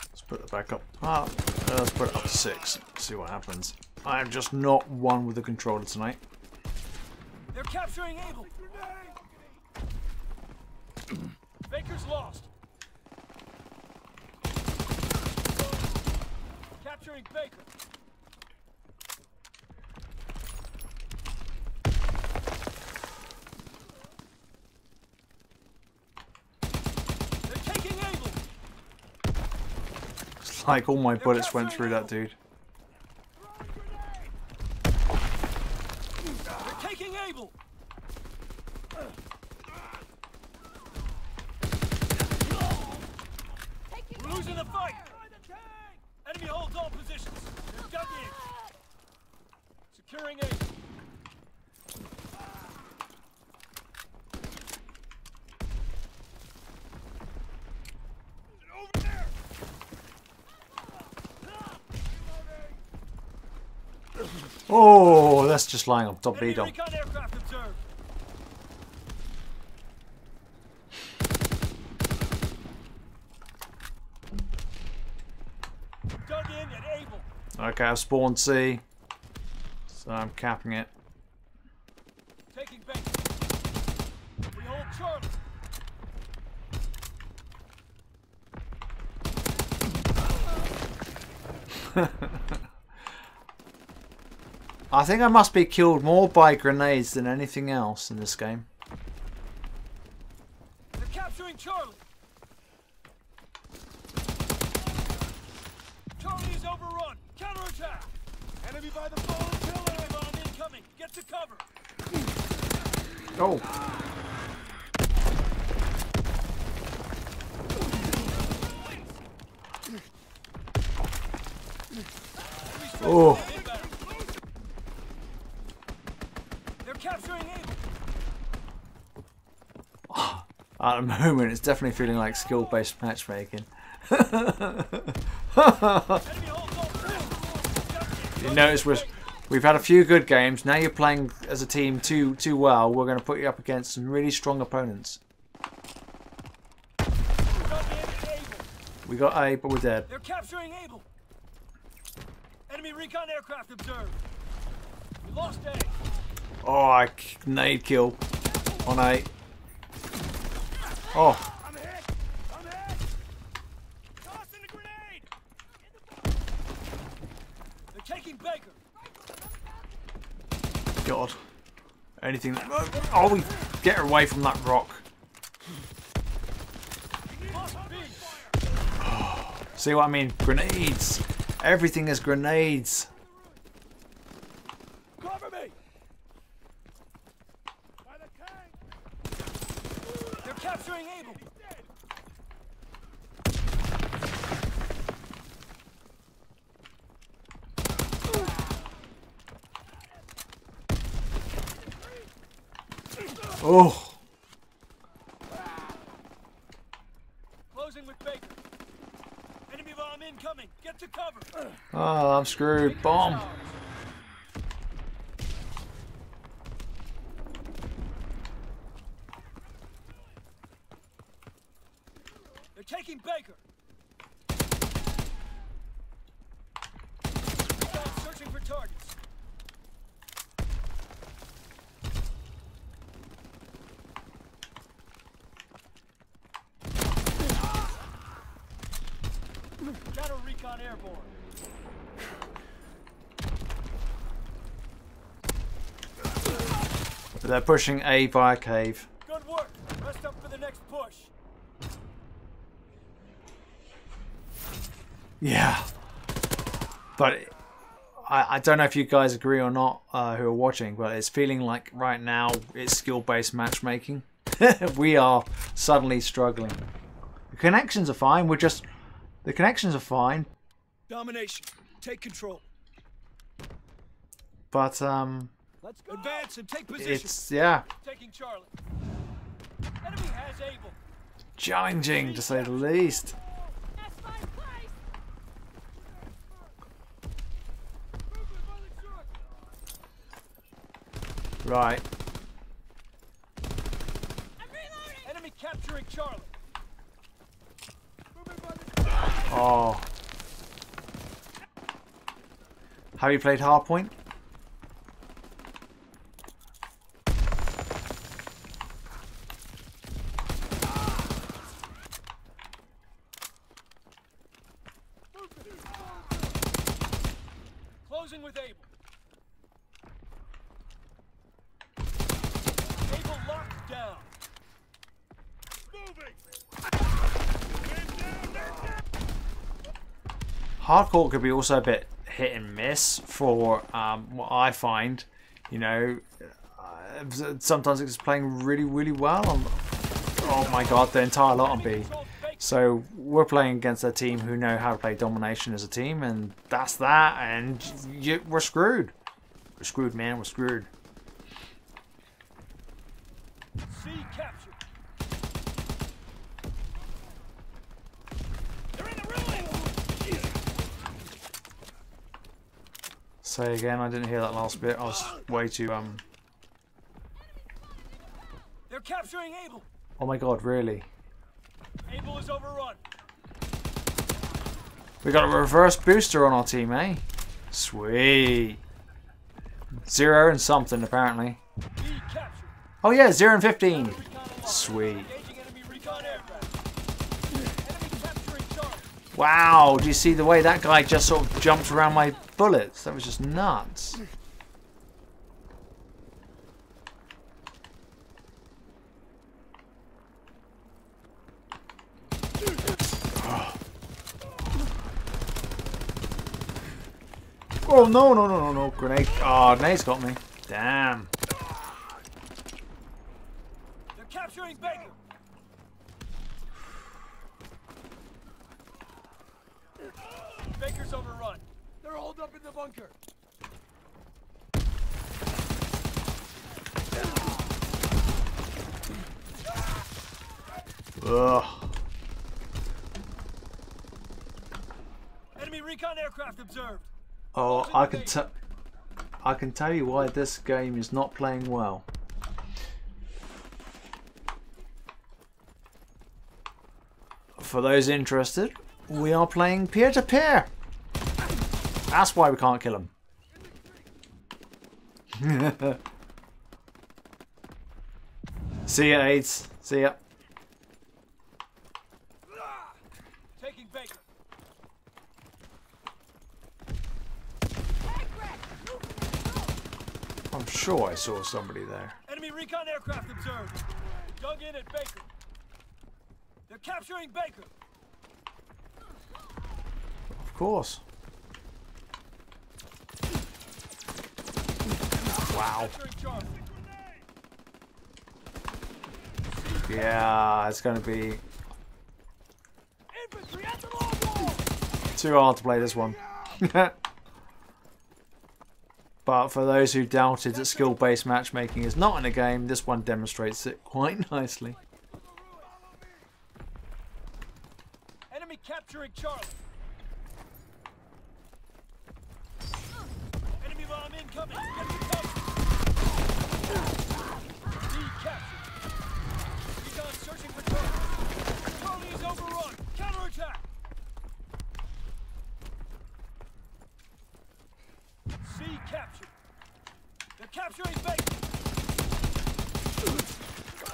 Let's put it back up. Let's put it up to 6. See what happens. I'm just not one with the controller tonight. They're capturing Able. Baker's lost. Capturing Baker. They're taking Able. It's like all my bullets went through that dude. They're taking Able. We're losing the fight. Enemy holds all positions. They're dug in. Securing Able. Over there. Oh, that's just lying on top B dom. Recon aircraft observed. Dug in and Able. Okay, I've spawned C, so I'm capping it. Taking Baker. We hold Charlie. I think I must be killed more by grenades than anything else in this game. They're capturing Charlie. Charlie is overrun. Counterattack. Enemy by the fallen pillar. Bomb incoming. Get to cover. Oh. Oh. They're capturing Able. At the moment, it's definitely feeling like skill-based matchmaking. Enemy holds all positions. You notice we've had a few good games. Now you're playing as a team too well. We're going to put you up against some really strong opponents. We got A, but we're dead. They're capturing Able. Enemy recon aircraft observed. We lost A. Oh, I nade kill on A. Oh. I'm hit. I'm hit. Tossing the grenade. They're taking Baker. God. Anything that... Oh, we get away from that rock. See what I mean? Grenades. Everything is grenades. Cover me. By the tank. They're capturing Able. Oh. Closing with Baker. Enemy bomb incoming. Get to cover. Oh, I'm screwed. Bomb. They're taking Baker. Searching for targets. Counter recon airborne. They're pushing A via cave. Good work. Rest up for the next push. Yeah. But I don't know if you guys agree or not, who are watching, but it's feeling like right now it's skill-based matchmaking. We are suddenly struggling. The connections are fine. The connections are fine. Domination. Take control. But Let's go. Advance and take position. it's Taking Charlie. Enemy has Able. challenging to say the least. That's my place. Right. I'm reloading. Enemy capturing Charlie. Oh. Have you played Hardpoint? Closing with Able. Able locked down. Moving. Hardcore could be also a bit hit and miss for what I find. You know, sometimes it's playing really, really well on. Oh my God, the entire lot on B. So we're playing against a team who know how to play Domination as a team, and that's that. And we're screwed. We're screwed, man. We're screwed. C captured. They're in the ruin. Say again. I didn't hear that last bit. I was way too They're capturing Able. Oh my God, really? Able is overrun. We got a reverse booster on our team, eh? Sweet. 0 and something, apparently. B captured. Oh yeah, 0 and 15. Sweet. Engaging enemy recon aircraft. Enemy capturing Charlie. Wow, do you see the way that guy just sort of jumped around my bullets? That was just nuts. Oh no, no, no, no, no, grenade. Oh, grenade's got me. Damn. They're capturing Baker. Baker's overrun. They're holed up in the bunker. Ugh. Enemy recon aircraft observed. Oh, I can tell you why this game is not playing well. For those interested, we are playing peer-to-peer. That's why we can't kill him. See ya, AIDS. See ya. Taking Baker. I'm sure I saw somebody there. Enemy recon aircraft observed. Dug in at Baker. They're capturing Baker. Of course. Wow. Capturing Charlie. Yeah, it's going to be Infantry at the long wall. too hard to play this one. But for those who doubted that skill-based matchmaking is not in a game, this one demonstrates it quite nicely. Enemy capturing Charlie. Enemy bomb incoming. Get to cover. D captured. Recon searching for Charlie. Charlie is overrun. Counterattack. C captured. They're capturing Baker.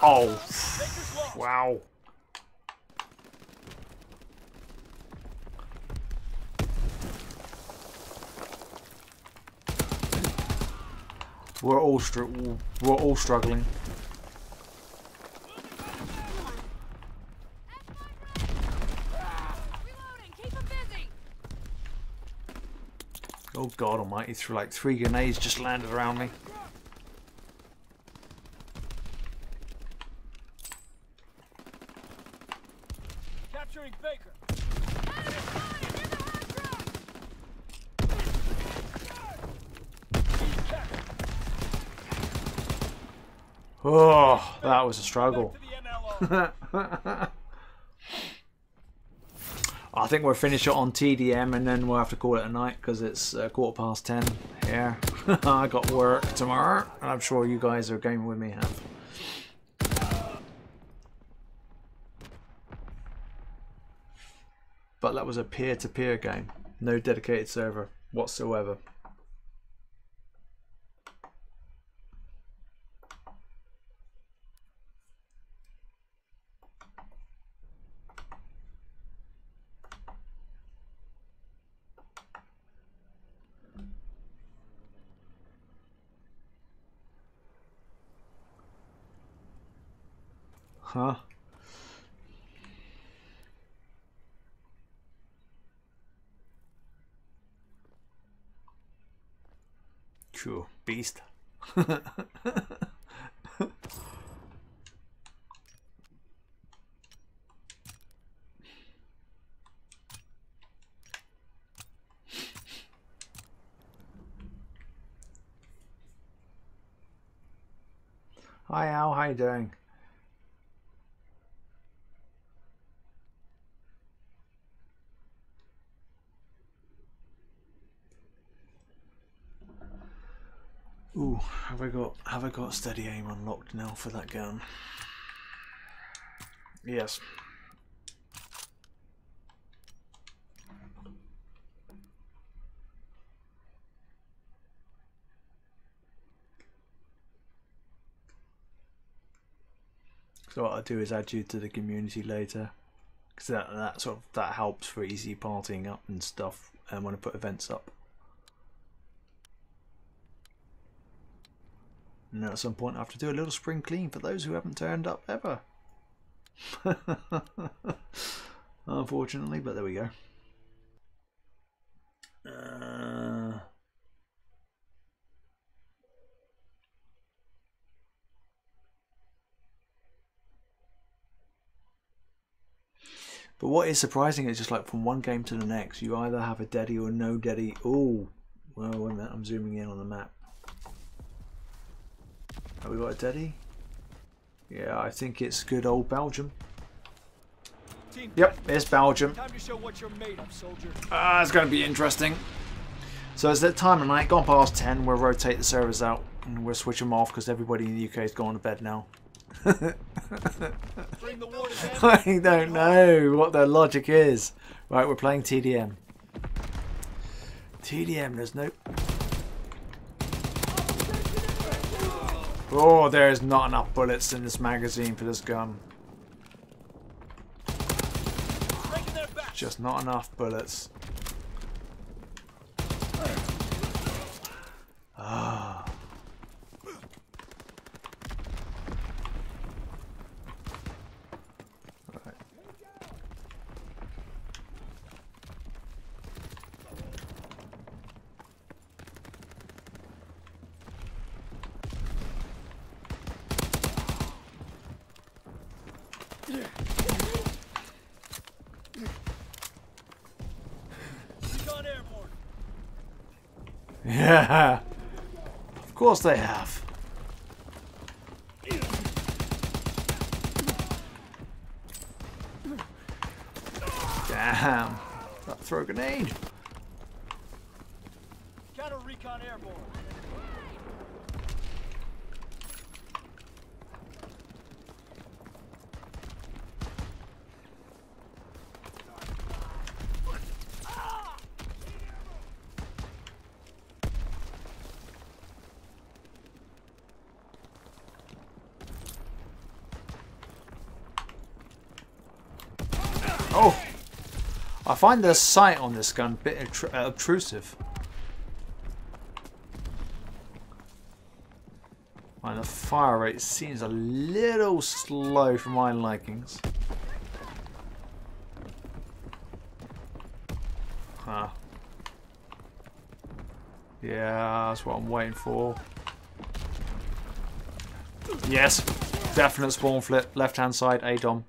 Oh, Baker's lost. wow. We're all struggling. Reloading. Keep them busy. Oh God Almighty! Like 3 grenades just landed around me. Capturing Baker. Enemy flying in the high ground. D captured. Oh, that was a struggle. Back to the MLO. I think we'll finish it on TDM and then we'll have to call it a night because it's 10:15 here. I got work tomorrow and I'm sure you guys are gaming with me have. But that was a peer-to-peer game. No dedicated server whatsoever. Huh? Cool. Beast. Hi Al, how you doing? Ooh, have I got steady aim unlocked now for that gun? Yes. So what I'll do is add you to the community later, because that helps for easy partying up and stuff, and when I put events up. And at some point I have to do a little spring clean for those who haven't turned up ever. Unfortunately, but there we go. But what is surprising is just like from one game to the next, you either have a deady or no deady. Oh, well, wait a minute, I'm zooming in on the map. Have we got a deady? Yeah, I think it's good old Belgium. Yep, it's Belgium. Time to show what you're made of, soldier. It's going to be interesting. So it's that time of night, gone past 10, we'll rotate the servers out and we'll switch them off because everybody in the UK is going to bed now. Bring the war to them. I don't know what their logic is. Right, we're playing TDM. TDM, there's no... Oh, there's not enough bullets in this magazine for this gun. Breaking their backs. Just not enough bullets. Ah. Right. Recon airborne. Yeah. Of course they have. Damn. That throw a grenade. Counter recon airborne. Oh! I find the sight on this gun a bit obtrusive. And the fire rate seems a little slow for my likings. Huh. Yeah, that's what I'm waiting for. Yes! Definite spawn flip, left hand side, ADOM.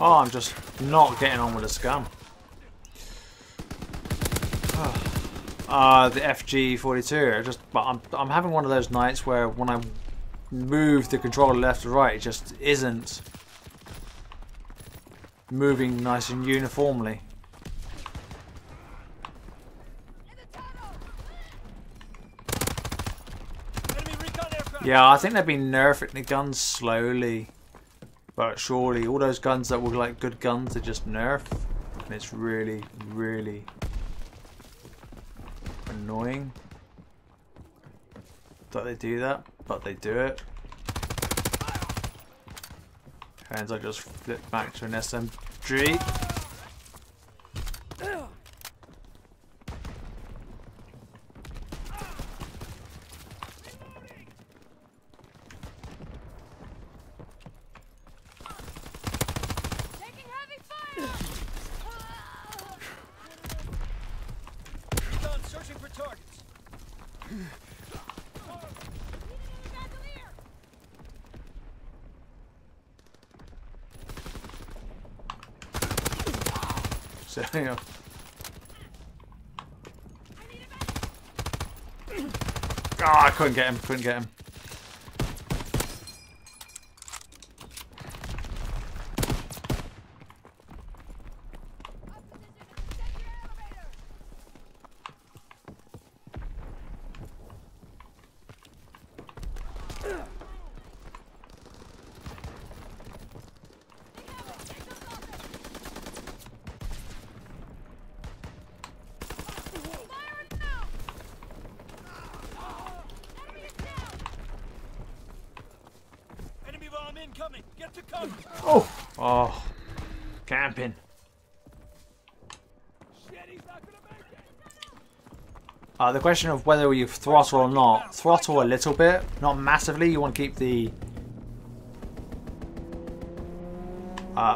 Oh, I'm just not getting on with this gun. The FG42. I'm having one of those nights where when I move the controller left to right, it just isn't moving nice and uniformly. Enemy recon aircraft. Yeah, I think they've been nerfing the guns slowly. But surely, all those guns that were like good guns, they just nerf. And it's really, really annoying that they do that. But they do it. And I just flip back to an SMG. Taking heavy fire! Recon searching for targets. So, you know. Ah, I couldn't get him, couldn't get him. incoming. Get to cover. Oh, camping. Shit, he's not gonna make it. The question of whether you throttle or not. Throttle a little bit, not massively. You want to keep the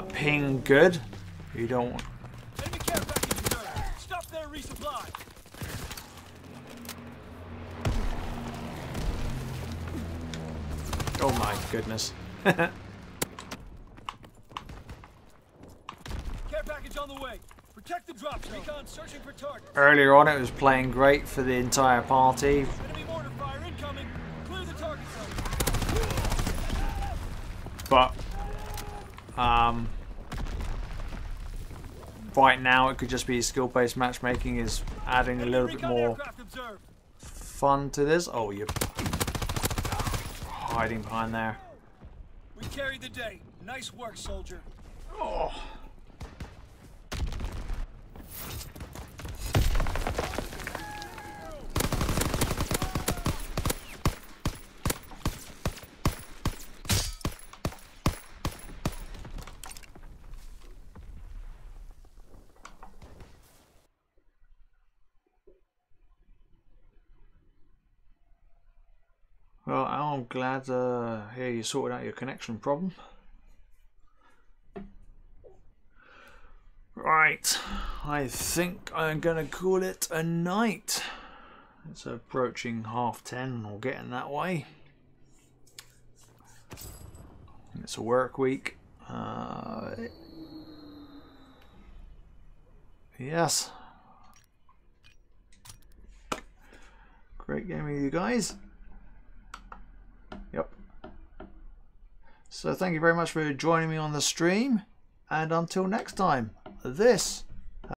ping good. You don't want... Enemy care package reserved. Stop there, resupply. Oh my goodness. Care package on the way. Protect the drop zone. Recon searching for targets. Earlier on it was playing great for the entire party. Enemy mortar fire incoming. Clear the target zone. But right now it could just be skill-based matchmaking is adding a little bit more fun to this. Oh, you're hiding behind there. We carried the day. Nice work, soldier. Oh. Well, Al, I'm glad to hear you sorted out your connection problem. Right, I think I'm gonna call it a night. It's approaching 10:30 or getting that way. It's a work week. Yes. Great game with you guys. Yep. So thank you very much for joining me on the stream, and until next time, this